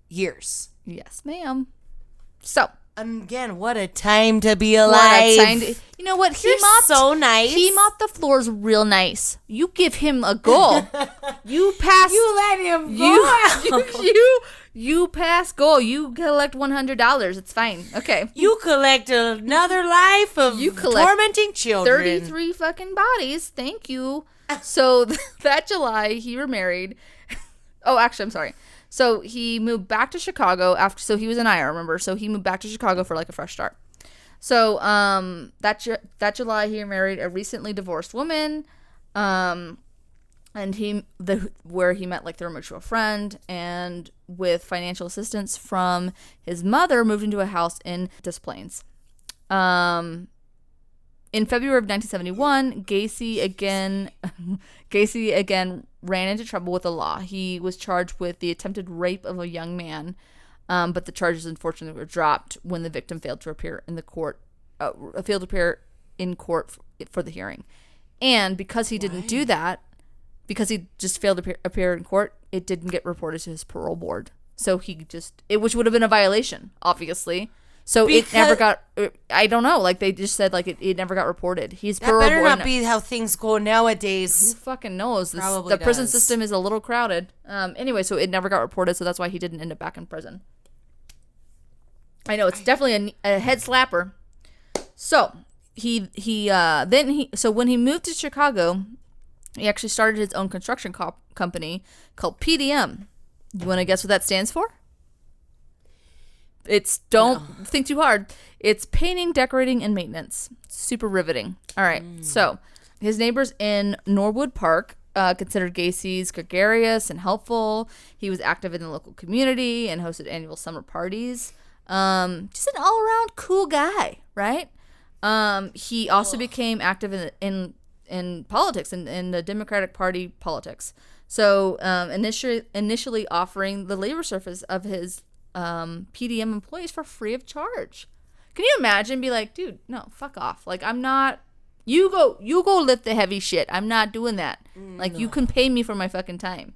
A: years.
B: Yes, ma'am. So.
A: Again, what a time to be alive.
B: You know what?
A: You're so nice.
B: He mopped the floors real nice. You give him a goal. You pass.
A: You let him go.
B: You pass goal. You collect $100. It's fine. Okay.
A: You collect another life of tormenting children.
B: 33 fucking bodies. Thank you. So that July, he remarried. Oh, actually, I'm sorry. So he moved back to Chicago so he was in Iowa, remember? So he moved back to Chicago for like a fresh start. So that July he married a recently divorced woman, and where he met like their mutual friend, and with financial assistance from his mother moved into a house in Des Plaines. In February of 1971, Gacy again ran into trouble with the law. He was charged with the attempted rape of a young man, but the charges unfortunately were dropped when the victim failed to appear in court for the hearing. And because he didn't do that, because he just failed to appear in court, it didn't get reported to his parole board. So which would have been a violation, obviously. So it never got, I don't know, like they just said like it never got reported. He's
A: that better not be how things go nowadays.
B: Who fucking knows?
A: The
B: prison system is a little crowded. Anyway, so it never got reported, so that's why he didn't end up back in prison. I know, it's definitely a head slapper. So so when he moved to Chicago, he actually started his own construction company called PDM. You want to guess what that stands for? Don't think too hard. It's painting, decorating, and maintenance. Super riveting. All right. So his neighbors in Norwood Park considered Gacy's gregarious and helpful. He was active in the local community and hosted annual summer parties. Just an all-around cool guy, right? He also became active in politics, in the Democratic Party politics. So initially offering the labor service of his PDM employees for free of charge. Can you imagine? Be like, dude, no, fuck off. Like, I'm not. You go lift the heavy shit. I'm not doing that. Like, you can pay me for my fucking time.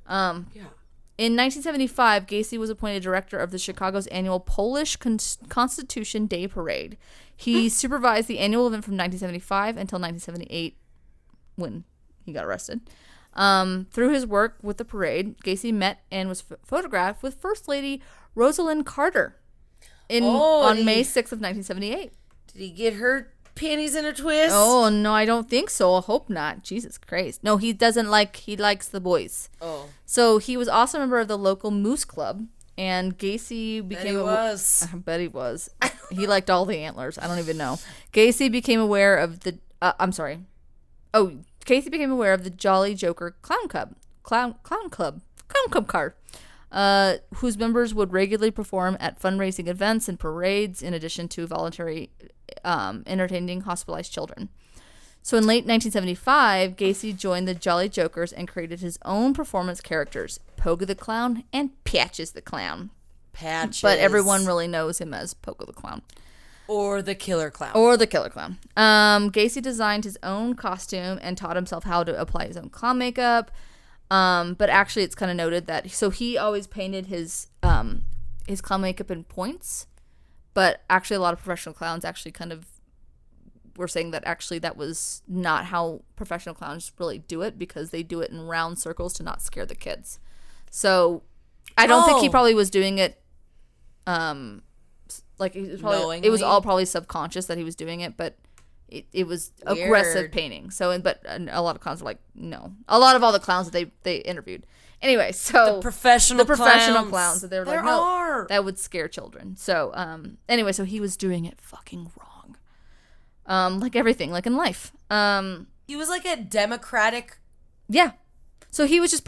B: In 1975, Gacy was appointed director of the Chicago's annual Polish Constitution Day Parade. He supervised the annual event from 1975 until 1978, when he got arrested. Through his work with the parade, Gacy met and was photographed with First Lady Rosalind Carter on May 6th of 1978.
A: Did he get her panties in a twist?
B: Oh, no, I don't think so. I hope not. Jesus Christ. No, he likes the boys.
A: Oh.
B: So he was also a member of the local Moose Club, and Gacy became I bet he was. He liked all the antlers. I don't even know. Gacy became aware of the Casey became aware of the Jolly Joker Clown Club card, whose members would regularly perform at fundraising events and parades, in addition to voluntary entertaining hospitalized children. So in late 1975, Gacy joined the Jolly Jokers and created his own performance characters, Pogo the Clown and Patches the Clown.
A: Patches.
B: But everyone really knows him as Pogo the Clown.
A: Or the Killer Clown.
B: Gacy designed his own costume and taught himself how to apply his own clown makeup. But actually, it's kind of noted that he always painted his clown makeup in points. But actually, a lot of professional clowns actually kind of were saying that actually that was not how professional clowns really do it, because they do it in round circles to not scare the kids. So I don't think he probably was doing it. Like it was all probably subconscious that he was doing it, but it was weird. Aggressive painting. So, but a lot of clowns are like, no. A lot of all the clowns that they interviewed. Anyway, so
A: the professional
B: clowns that they were like,
A: no,
B: that would scare children. So, anyway, so he was doing it fucking wrong. Like everything, like in life.
A: He was like a democratic.
B: Yeah. So he was just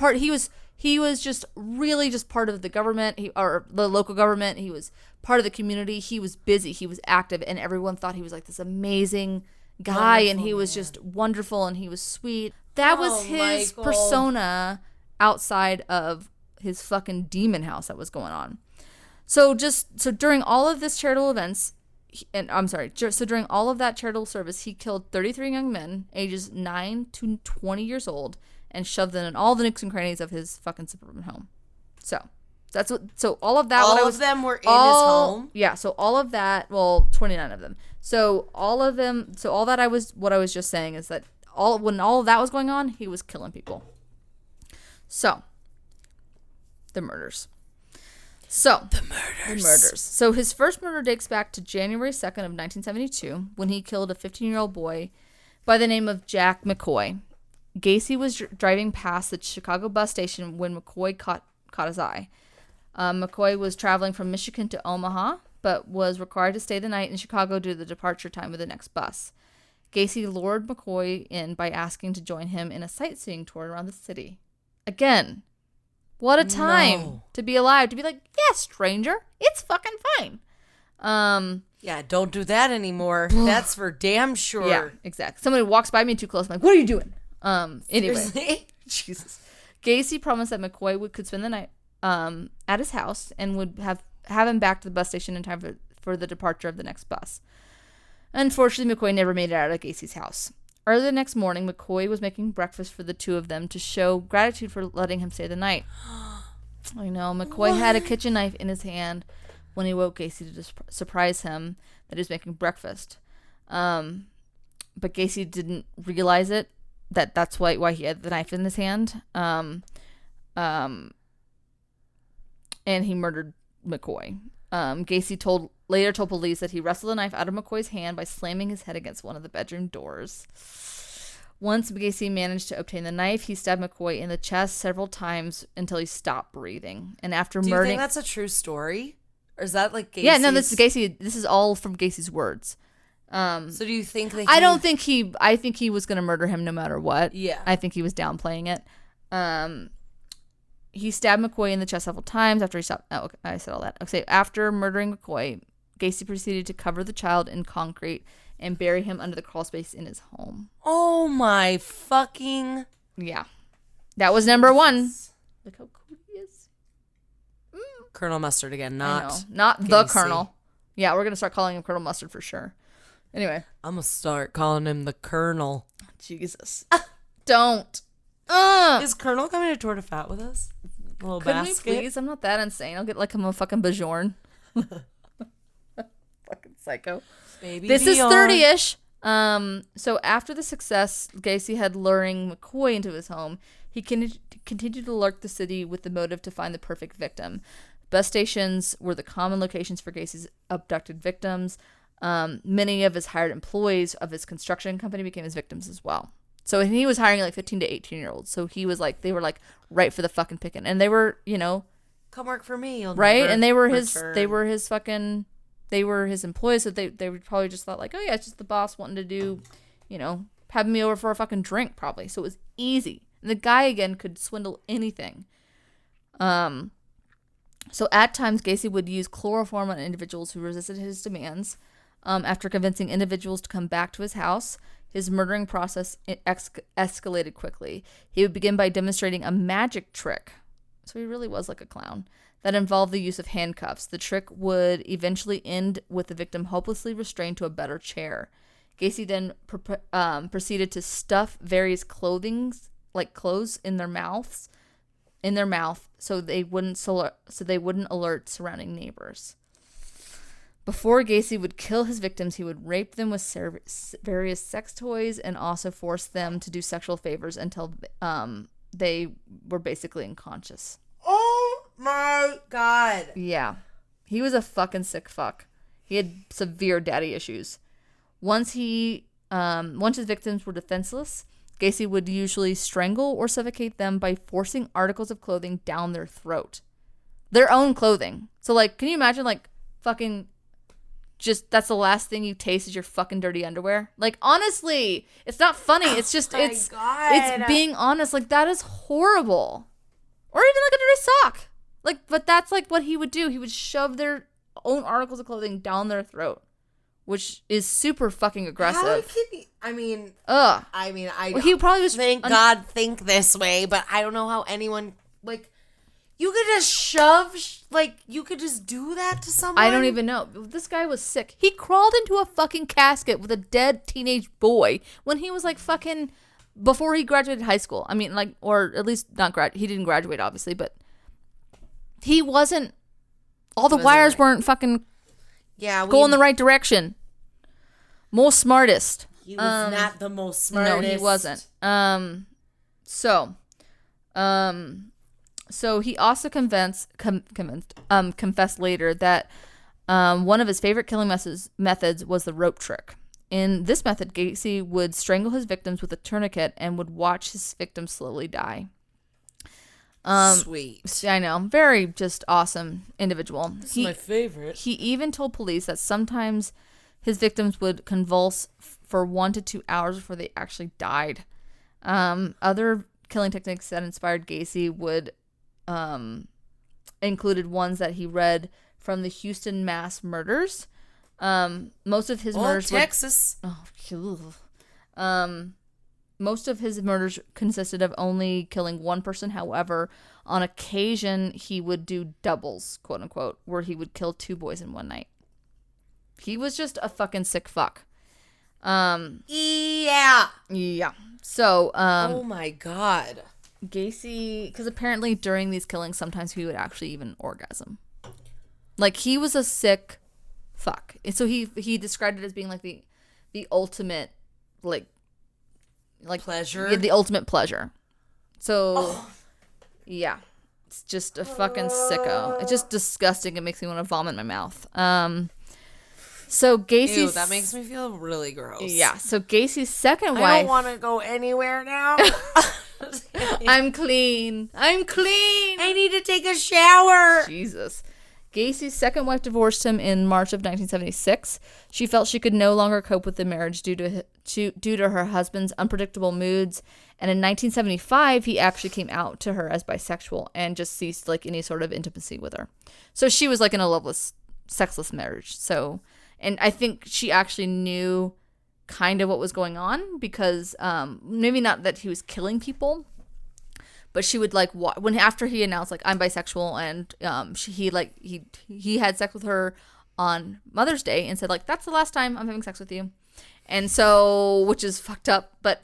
B: he was just really just part of the government, or the local government. He was part of the community. He was busy. He was active, and everyone thought he was like this amazing guy, and he was just wonderful, and he was sweet. That was his persona outside of his fucking demon house that was going on. So during all of this charitable events, during all of that charitable service, he killed 33 young men, ages 9 to 20 years old, and shoved them in all the nooks and crannies of his fucking suburban home. So that's what. So all of that.
A: All of them were in his home.
B: Yeah. So all of that. Well, 29 of them. So all of them. So all that what I was just saying is that when all of that was going on, he was killing people. So the murders. The murders. So his first murder dates back to January 2nd of 1972, when he killed a 15-year-old boy by the name of Jack McCoy. Gacy was driving past the Chicago bus station when McCoy caught his eye. McCoy was traveling from Michigan to Omaha, but was required to stay the night in Chicago due to the departure time of the next bus. Gacy lured McCoy in by asking to join him in a sightseeing tour around the city. Again, what a time to be alive. To be like, yeah, stranger, it's fucking fine.
A: Yeah, don't do that anymore. That's for damn sure.
B: Yeah, exactly. Somebody walks by me too close. I'm like, what are you doing? Anyway.
A: Seriously?
B: Jesus. Gacy promised that McCoy could spend the night at his house and would have him back to the bus station in time for the departure of the next bus. Unfortunately, McCoy never made it out of Gacy's house. Early the next morning, McCoy was making breakfast for the two of them to show gratitude for letting him stay the night. I know. McCoy had a kitchen knife in his hand when he woke Gacy to surprise him that he was making breakfast. But Gacy didn't realize it, that's why he had the knife in his hand. And he murdered McCoy. Gacy later told police that he wrestled the knife out of McCoy's hand by slamming his head against one of the bedroom doors. Once Gacy managed to obtain the knife, he stabbed McCoy in the chest several times until he stopped breathing. And after
A: Do you
B: murdering,
A: think that's a true story? Or is that like Gacy's?
B: yeah, no, this is Gacy. This is all from Gacy's words.
A: So do you think that
B: I don't think I think he was going to murder him no matter what.
A: Yeah.
B: I think he was downplaying it. He stabbed McCoy in the chest several times after he stopped. Oh, okay, I said all that. Okay, after murdering McCoy, Gacy proceeded to cover the child in concrete and bury him under the crawl space in his home.
A: Oh my fucking...
B: Yeah. That was number one. Look how cool he is.
A: Colonel Mustard again, not
B: the
A: Gacy.
B: Colonel. Yeah, we're going to start calling him Colonel Mustard for sure. Anyway.
A: I'm going to start calling him the Colonel.
B: Jesus. Don't.
A: Is Colonel coming to Tour de Fat with us? A little
B: Could
A: basket?
B: we please? I'm not that insane. I'll get like him a fucking Bajorn. Fucking psycho.
A: Baby
B: This is
A: Bjorn.
B: 30-ish. So after the success Gacy had luring McCoy into his home, he continued to lurk the city with the motive to find the perfect victim. Bus stations were the common locations for Gacy's abducted victims. Many of his hired employees of his construction company became his victims as well. So he was hiring like 15 to 18-year-olds. So he was like, they were like right for the fucking picking. And they were,
A: Come work for me. You'll
B: right?
A: never
B: And they were
A: return.
B: they were his employees. So they would probably just thought like, oh yeah, it's just the boss wanting to do, have me over for a fucking drink probably. So it was easy. And the guy again could swindle anything. So at times Gacy would use chloroform on individuals who resisted his demands. After convincing individuals to come back to his house, his murdering process escalated quickly. He would begin by demonstrating a magic trick. So he really was like a clown. That involved the use of handcuffs. The trick would eventually end with the victim hopelessly restrained to a better chair. Gacy then proceeded to stuff various clothes in their mouth, so they wouldn't alert surrounding neighbors. Before Gacy would kill his victims, he would rape them with various sex toys and also force them to do sexual favors until they were basically unconscious.
A: Oh my God.
B: Yeah. He was a fucking sick fuck. He had severe daddy issues. Once his victims were defenseless, Gacy would usually strangle or suffocate them by forcing articles of clothing down their throat. Their own clothing. So, like, can you imagine, like, fucking... just that's the last thing you taste is your fucking dirty underwear. Like, honestly, it's not funny. It's just it's being honest. Like, that is horrible. Or even like a dirty sock. Like, but that's like what he would do. He would shove their own articles of clothing down their throat, which is super fucking aggressive.
A: How can he,
B: he probably was.
A: Thank God think this way, but I don't know how anyone like. You could just shove, you could just do that to someone?
B: I don't even know. This guy was sick. He crawled into a fucking casket with a dead teenage boy when he was, like, fucking... before he graduated high school. I mean, like, or at least not he didn't graduate, obviously, but he wasn't... all the wires weren't fucking going the right direction. Most smartest.
A: He was not the most smartest.
B: No, he wasn't. So he also confessed later that one of his favorite killing methods was the rope trick. In this method, Gacy would strangle his victims with a tourniquet and would watch his victims slowly die.
A: Sweet.
B: I know. Very just awesome individual.
A: This is my favorite.
B: He even told police that sometimes his victims would convulse for 1 to 2 hours before they actually died. Other killing techniques that inspired Gacy would included ones that he read from the Houston mass murders. Most of his
A: Oh,
B: murders were
A: Texas.
B: most of his murders consisted of only killing one person. However, on occasion, he would do doubles, quote unquote, where he would kill 2 boys in one night. He was just a fucking sick fuck.
A: Yeah.
B: Yeah. So,
A: Oh my God.
B: Gacy, because apparently during these killings, sometimes he would actually even orgasm. Like, he was a sick fuck. And so he described it as being like the ultimate, like
A: Pleasure.
B: Yeah, the ultimate pleasure. So, yeah, it's just a fucking sicko. It's just disgusting. It makes me want to vomit in my mouth. So Gacy's...
A: Ew, that makes me feel really gross.
B: Yeah, so Gacy's second wife...
A: I don't want to go anywhere now.
B: I'm clean.
A: I need to take a shower.
B: Jesus. Gacy's second wife divorced him in March of 1976. She felt she could no longer cope with the marriage due to her husband's unpredictable moods. And in 1975, he actually came out to her as bisexual and just ceased like any sort of intimacy with her. So she was like in a loveless, sexless marriage. So, and I think she actually knew kind of what was going on because maybe not that he was killing people, but she would like when after he announced like I'm bisexual and he had sex with her on Mother's Day and said like that's the last time I'm having sex with you, and so which is fucked up. But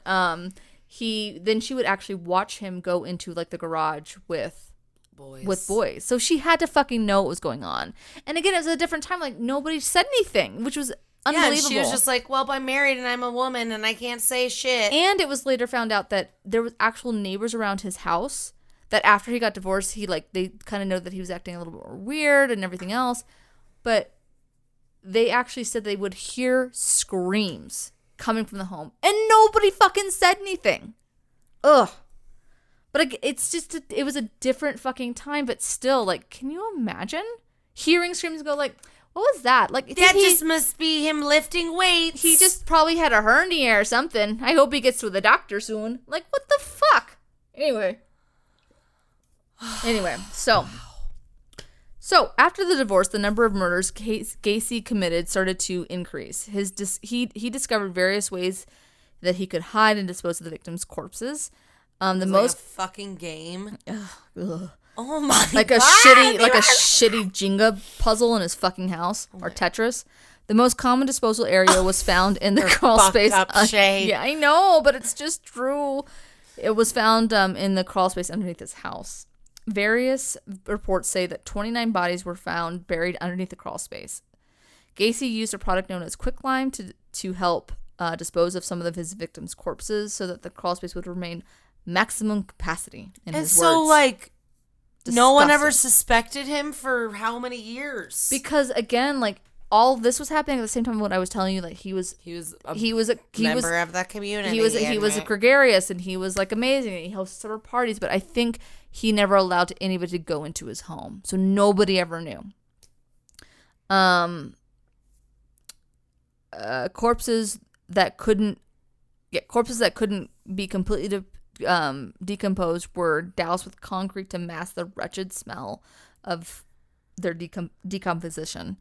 B: she would actually watch him go into like the garage with boys. So she had to fucking know what was going on. And again, it was a different time. Like nobody said anything, which was unbelievable.
A: Yeah, she was just like, well, I'm married and I'm a woman and I can't say shit.
B: And it was later found out that there was actual neighbors around his house that after he got divorced, they kind of know that he was acting a little bit more weird and everything else. But they actually said they would hear screams coming from the home and nobody fucking said anything. Ugh. But it's just, it was a different fucking time, but still, like, can you imagine hearing screams and go like, what was that? Like
A: that just must be him lifting weights.
B: He just probably had a hernia or something. I hope he gets to the doctor soon. Like, what the fuck? Anyway, so after the divorce, the number of murders Gacy committed started to increase. He discovered various ways that he could hide and dispose of the victims' corpses. The most
A: like a fucking game.
B: Ugh.
A: Oh my
B: like
A: God.
B: a shitty Jenga puzzle in his fucking house or Tetris. The most common disposal area was found in the crawl space. Yeah, I know, but it's just true. It was found in the crawl space underneath his house. Various reports say that 29 bodies were found buried underneath the crawl space. Gacy used a product known as quicklime to help dispose of some of his victims' corpses so that the crawl space would remain maximum capacity in his words.
A: And so, like,
B: Disgusting.
A: No one ever suspected him for how many years?
B: Because again, like all this was happening at the same time. What I was telling you, like he was a member
A: of that community.
B: He was gregarious and he was like amazing. And he hosted several parties, but I think he never allowed anybody to go into his home, so nobody ever knew. Corpses that couldn't be completely decomposed were doused with concrete to mask the wretched smell of their decomposition.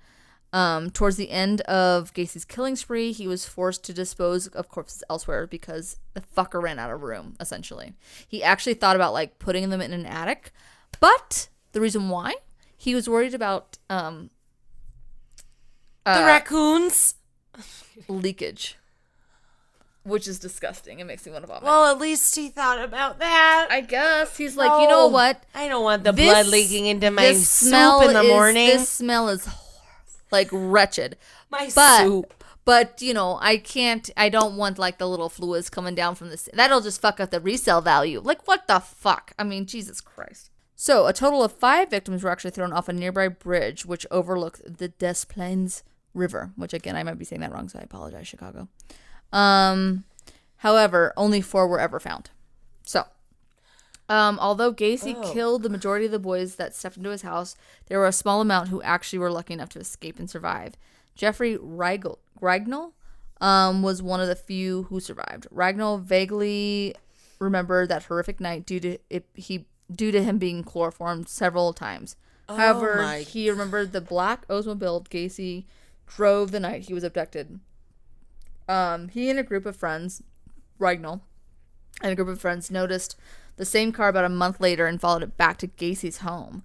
B: Towards the end of Gacy's killing spree, he was forced to dispose of corpses elsewhere because the fucker ran out of room, essentially. He actually thought about like putting them in an attic, but the reason why, he was worried about
A: the raccoons
B: leakage. Which is disgusting. It makes me want to vomit.
A: Well, at least he thought about that.
B: I guess. He's like, you know what?
A: I don't want the blood leaking into my soup in the morning.
B: This smell is like wretched.
A: Soup.
B: But, you know, I don't want like the little fluids coming down from this. That'll just fuck up the resale value. Like, what the fuck? I mean, Jesus Christ. So, a total of 5 victims were actually thrown off a nearby bridge, which overlooked the Des Plaines River, which again, I might be saying that wrong, so I apologize, Chicago. However, only 4 were ever found. So, although Gacy killed the majority of the boys that stepped into his house, there were a small amount who actually were lucky enough to escape and survive. Jeffrey Ragnall, was one of the few who survived. Ragnall vaguely remembered that horrific night due to him being chloroformed several times. However, he remembered the black Oldsmobile Gacy drove the night he was abducted. He and a group of friends, Ragnall, and a group of friends noticed the same car about a month later and followed it back to Gacy's home,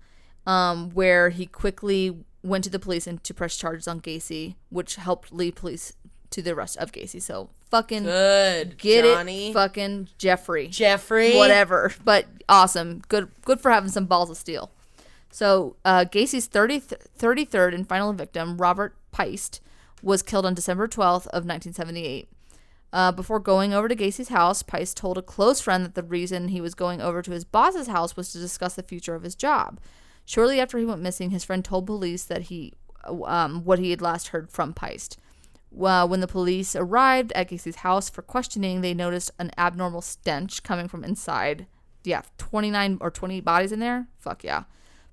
B: where he quickly went to the police and to press charges on Gacy, which helped lead police to the arrest of Gacy. So fucking
A: good,
B: get
A: Johnny.
B: it, fucking Jeffrey,
A: whatever.
B: But awesome, good for having some balls of steel. So Gacy's 33rd and final victim, Robert Peist, was killed on December 12th of 1978. Before going over to Gacy's house, Peist told a close friend that the reason he was going over to his boss's house was to discuss the future of his job. Shortly after he went missing, his friend told police that what he had last heard from Peist. When the police arrived at Gacy's house for questioning, they noticed an abnormal stench coming from inside. Yeah, 29 or 20 bodies in there? Fuck yeah.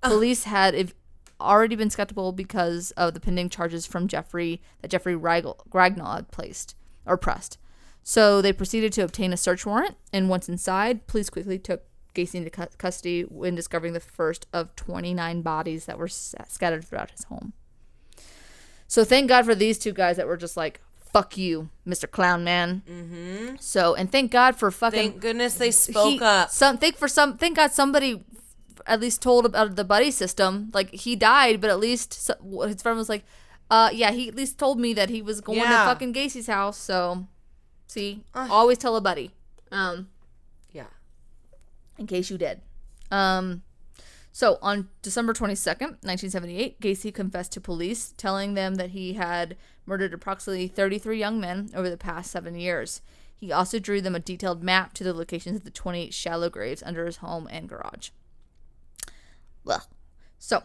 B: Police had already been skeptical because of the pending charges from Jeffrey Ragnall had pressed. So they proceeded to obtain a search warrant, and once inside, police quickly took Gacy into custody when discovering the first of 29 bodies that were scattered throughout his home. So thank God for these two guys that were just like, fuck you, Mr. Clown Man. Mm-hmm. So, and thank God for fucking...
A: Thank goodness they spoke up.
B: Thank God somebody at least told about the buddy system. Like, he died, but at least his friend was like, yeah, he at least told me that he was going to fucking Gacy's house. So, see, always tell a buddy.
A: Yeah.
B: In case you did. So on December 22nd, 1978, Gacy confessed to police, telling them that he had murdered approximately 33 young men over the past 7 years. He also drew them a detailed map to the locations of the 28 shallow graves under his home and garage. Well, so,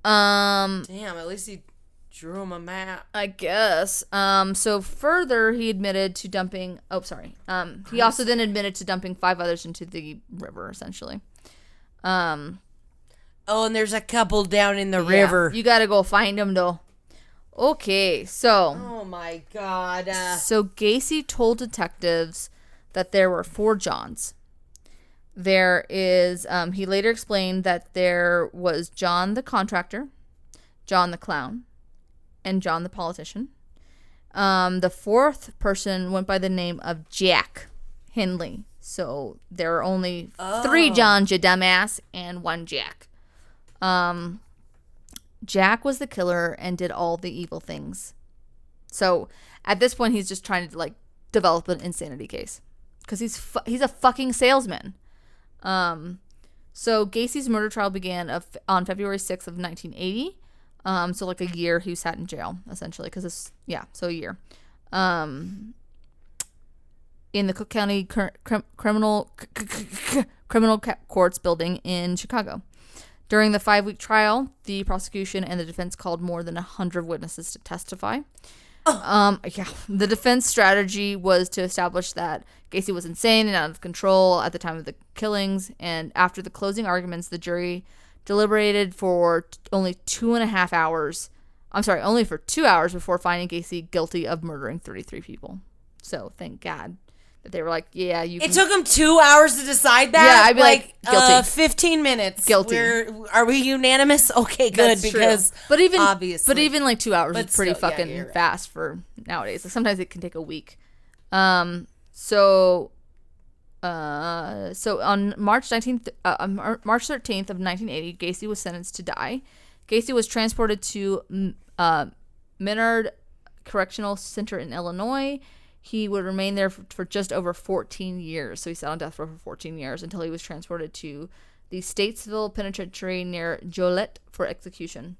A: damn, at least he drew him a map.
B: I guess. So further, he admitted to dumping... Oh, sorry. He also then admitted to dumping 5 others into the river, essentially.
A: Oh, and there's a couple down in the river.
B: You gotta go find them, though. Okay, so...
A: Oh, my God.
B: So Gacy told detectives that there were 4 Johns. There is... he later explained that there was John the contractor, John the clown, and John the politician. The 4th person went by the name of Jack Henley. So there are only 3 Johns, you dumbass, and 1 Jack. Jack was the killer and did all the evil things. So at this point, he's just trying to like develop an insanity case because he's a fucking salesman. So Gacy's murder trial began on February 6th of 1980. So like a year he sat in jail essentially because so a year. In the Cook County criminal courts building in Chicago. During the 5-week trial, the prosecution and the defense called more than 100 witnesses to testify. The defense strategy was to establish that Gacy was insane and out of control at the time of the killings. And after the closing arguments, the jury deliberated for only 2.5 hours. Only for 2 hours before finding Gacy guilty of murdering 33 people. So thank God that they were like, yeah, you can.
A: It took them 2 hours to decide that?
B: Yeah, I'd be like guilty.
A: 15 minutes.
B: Guilty.
A: Are we unanimous? Okay, good.
B: That's
A: because
B: true. But even
A: obviously.
B: like 2 hours is pretty
A: still,
B: fucking
A: you're right.
B: fast for nowadays. Like sometimes it can take a week. So on March 13th of 1980, Gacy was sentenced to die. Gacy was transported to Menard Correctional Center in Illinois. He would remain there for just over 14 years. So he sat on death row for 14 years until he was transported to the Statesville Penitentiary near Joliet for execution.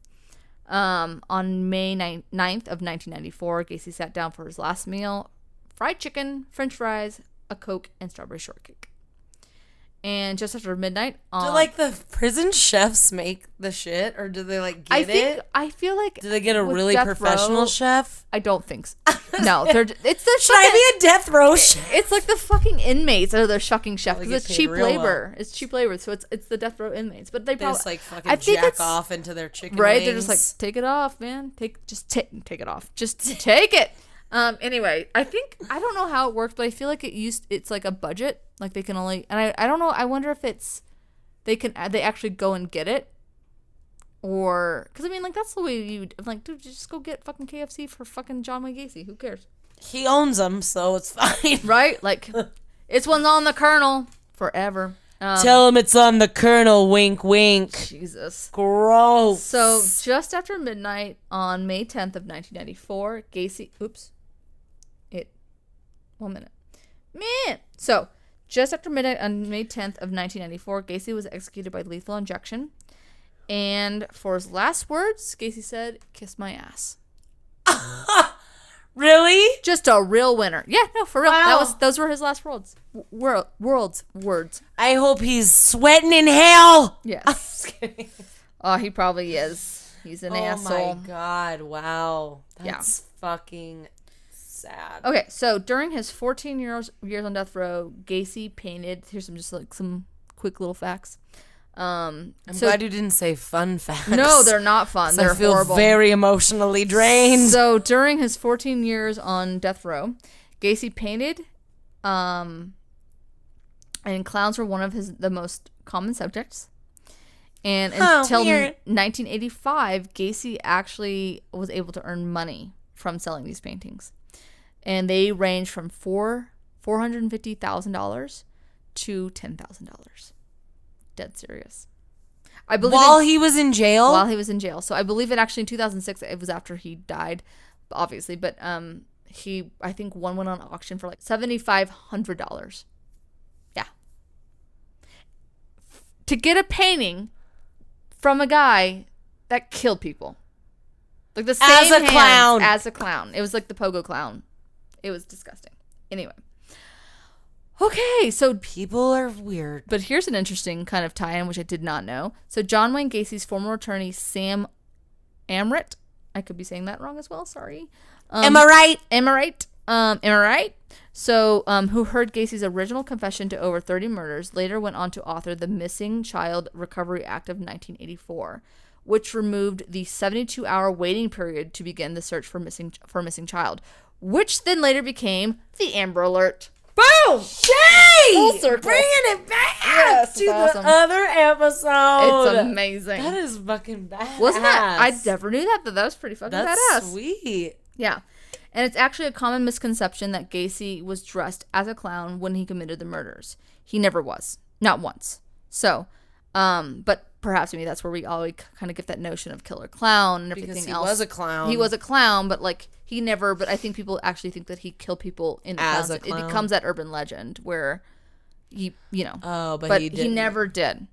B: On May 9th of 1994, Gacy sat down for his last meal: fried chicken, french fries, a Coke, and strawberry shortcake. And just after midnight...
A: do like the prison chefs make the shit? Or do they like get it?
B: I feel like...
A: Do they get a really professional chef?
B: I don't think so. No, it's the
A: Should I be a death row chef?
B: It's like the fucking inmates are the fucking chef
A: Well,
B: because
A: they
B: it's
A: get
B: cheap
A: paid real
B: labor.
A: well.
B: It's cheap labor, so it's the death row inmates. But they
A: They
B: probably
A: just like fucking jack off into their chicken
B: right.
A: wings.
B: They're just like, take it off, man. Take it off. Just take it. Anyway, I don't know how it works, but I feel like it's like a budget. Like they can only, and I don't know. I wonder if they actually go and get it. Or, because I mean, like, that's the way I'm like, dude, just go get fucking KFC for fucking John Wayne Gacy. Who cares?
A: He owns them, so it's fine.
B: Right? Like, it's one's on the Colonel forever.
A: Tell him it's on the Colonel, wink, wink.
B: Jesus.
A: Gross.
B: So, just after midnight on May 10th of 1994, Gacy, So, just after midnight on May 10th of 1994, Gacy was executed by lethal injection. And for his last words, Gacy said, "Kiss my ass."
A: Really?
B: Just a real winner. Yeah, no, for real.
A: Wow.
B: Those were his last words. Words.
A: I hope he's sweating in hell.
B: Yes.
A: I'm just kidding.
B: Oh, he probably is. He's an asshole.
A: Oh my God. Wow.
B: Yeah.
A: That's fucking sad.
B: Okay, so during his 14 years on death row, Gacy painted. Here's some quick little facts.
A: I'm glad you didn't say fun facts.
B: No, they're not fun. They're
A: I feel
B: horrible.
A: very emotionally drained.
B: So during his 14 years on death row, Gacy painted, and clowns were one of the most common subjects. And until 1985, Gacy actually was able to earn money from selling these paintings, and they range from $450,000 to $10,000. Dead serious. I believe
A: While he was in jail?
B: While he was in jail. So I believe it actually in 2006, it was after he died, obviously, but he, I think one went on auction for like $7,500. Yeah. To get a painting from a guy that killed people. Like the same
A: As a
B: hands
A: clown.
B: As a clown. It was like the pogo clown. It was disgusting. Anyway. Okay, so
A: People are weird.
B: but here's an interesting kind of tie-in, which I did not know. So John Wayne Gacy's former attorney, Sam Amrett, I could be saying that wrong as well, sorry.
A: Am I right?
B: Am I right? So, who heard Gacy's original confession to over 30 murders, later went on to author the Missing Child Recovery Act of 1984, which removed the 72-hour waiting period to begin the search for a missing child, which then later became the Amber Alert. Boom!
A: Yay!
B: Full circle.
A: Bringing it back
B: Yes,
A: to
B: it's awesome.
A: the other episode.
B: It's amazing.
A: That is fucking badass.
B: Wasn't that? I never knew that. That was pretty fucking
A: That's
B: badass.
A: sweet.
B: Yeah. And it's actually a common misconception that Gacy was dressed as a clown when he committed the murders. He never was. Not once. So, but perhaps maybe that's where we all kind of get that notion of killer clown and everything
A: Because he
B: else.
A: was a clown.
B: He was a clown, but like he never, but I think people actually think that he killed people in the
A: As
B: clowns.
A: a
B: It
A: clown.
B: becomes that urban legend where he,
A: Oh, but
B: but
A: he
B: he
A: didn't.
B: never did.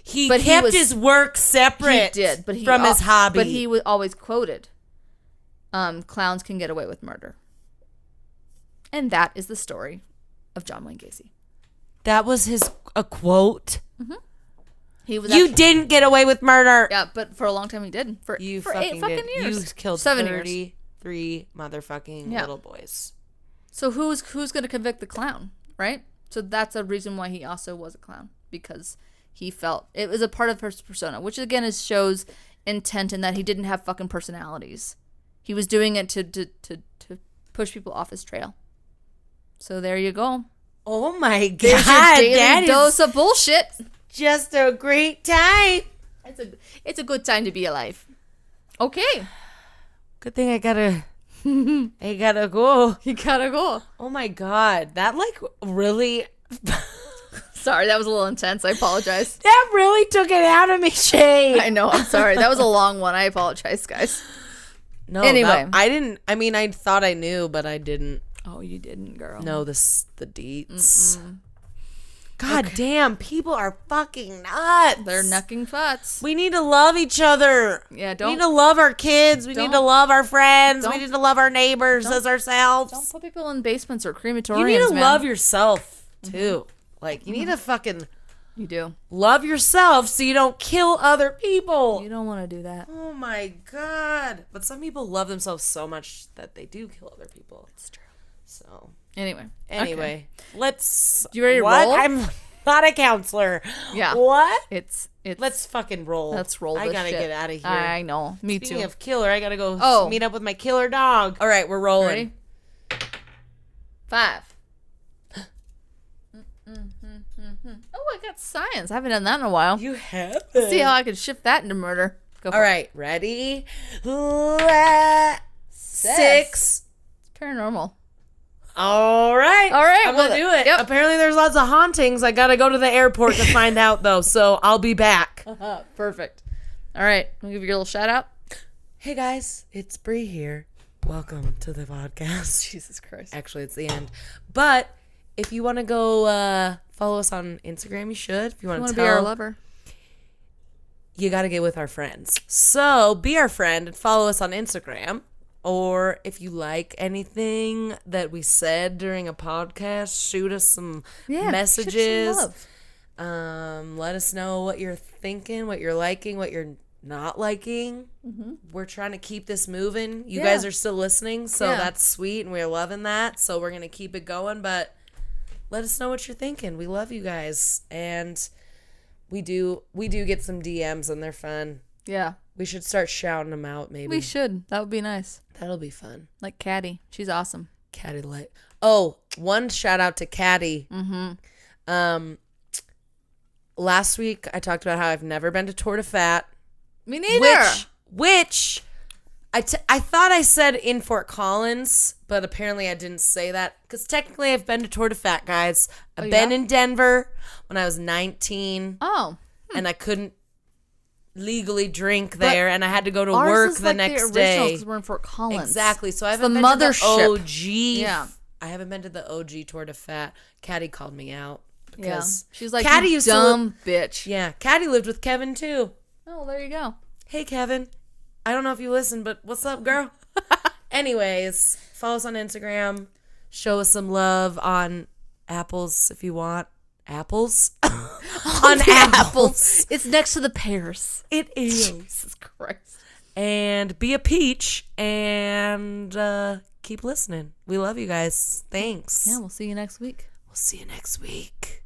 A: He
B: but he
A: kept
B: was-
A: his work separate
B: He did, but
A: from his hobby.
B: But he was always quoted, clowns can get away with murder. And that is the story of John Wayne Gacy.
A: That was a quote.
B: He was
A: You didn't get away with murder.
B: Yeah, but for a long time he did. For
A: You
B: for
A: fucking
B: 8 fucking
A: did.
B: years.
A: You killed
B: 7 years.
A: 33 motherfucking
B: Yeah.
A: little boys.
B: So who's going to convict the clown, right? So that's a reason why he also was a clown, because he felt it was a part of his persona, which again shows intent in that he didn't have fucking personalities. He was doing it to push people off his trail. So there you go.
A: Oh my God.
B: There's your
A: That
B: daily
A: is
B: dose of bullshit.
A: just a great time.
B: It's a good time to be alive. Okay.
A: Good thing I gotta go.
B: You gotta go.
A: Oh my God. That like really,
B: Sorry, that was a little intense. I apologize.
A: that really took it out of me, Shay.
B: I know. I'm sorry. That was a long one. I apologize, guys.
A: No,
B: Anyway.
A: I didn't. I mean, I thought I knew, but I didn't
B: Oh, you didn't, girl.
A: know the deets. God damn, people are fucking nuts.
B: They're knucking futs.
A: We need to love each other.
B: Yeah,
A: We
B: don't
A: need to love our kids. We need to love our friends. We
B: don't-
A: need to love our neighbors as
B: don't
A: ourselves.
B: put people in basements or crematoriums.
A: You need to
B: man.
A: love yourself too. Like you need to fucking
B: You do.
A: love yourself so you don't kill other people.
B: You don't want to do that.
A: Oh my God. But some people love themselves so much that they do kill other people.
B: It's true.
A: So
B: Anyway.
A: anyway, let's.
B: You ready to
A: what?
B: roll?
A: I'm not a counselor.
B: Yeah.
A: What?
B: It's
A: Let's fucking roll.
B: let's roll.
A: I
B: this
A: gotta
B: shit.
A: get out of here.
B: I know. Me
A: Speaking
B: too.
A: of killer, I gotta go
B: Oh.
A: meet up with my killer dog. All right, we're rolling.
B: Ready? 5. Oh, I got science. I haven't done that in a while.
A: You have
B: See how I can shift that into murder. Go for
A: All
B: it.
A: right, ready? 6.
B: It's paranormal.
A: All right. I'm
B: well,
A: gonna do it.
B: yep.
A: Apparently, there's lots of hauntings. I gotta go to the airport to find out, though. So I'll be back.
B: Perfect. All right. We'll give you a little shout out.
A: Hey guys, it's Bree here. Welcome to the podcast.
B: Jesus Christ.
A: Actually, it's the end. But if you want to go follow us on Instagram, you should. If you want to
B: be our lover.
A: You got to get with our friends. So be our friend and follow us on Instagram. Or if you like anything that we said during a podcast, shoot us some messages.
B: Shoot some love.
A: Let us know what you're thinking, what you're liking, what you're not liking. We're trying to keep this moving. You guys are still listening, so that's sweet, and we're loving that. So we're gonna keep it going, but let us know what you're thinking. We love you guys, and we do get some DMs, and they're fun.
B: Yeah.
A: We should start shouting them out. Maybe
B: We should. That would be nice.
A: that'll be fun.
B: Like Caddy. She's awesome.
A: Caddy light. Oh, one shout out to Caddy. Last week I talked about how I've never been to Tour de Fat.
B: Me neither.
A: Which I thought I said in Fort Collins, but apparently I didn't say that because technically I've been to Tour de Fat, guys. I've been in Denver when I was 19,
B: Oh.
A: and I couldn't legally drink there, and I had to go to
B: Ours
A: work
B: is
A: the
B: like
A: next
B: the original
A: day.
B: because we're in Fort Collins.
A: Exactly. So I
B: It's
A: haven't
B: the
A: been to the
B: mothership.
A: OG.
B: Yeah.
A: I haven't been to the OG Tour de Fat. Caddy called me out
B: Yeah.
A: because
B: She's like,
A: Caddy
B: you
A: used to
B: dumb bitch.
A: Yeah, Caddy lived with Kevin too.
B: Oh, there you go.
A: Hey, Kevin. I don't know if you listen, but what's up, girl? Anyways, follow us on Instagram. Show us some love on apples if you want. Apples? on apples.
B: It's next to the pears.
A: It is.
B: Jesus Christ.
A: And be a peach and keep listening. We love you guys. Thanks.
B: Yeah, we'll see you next week.
A: We'll see you next week.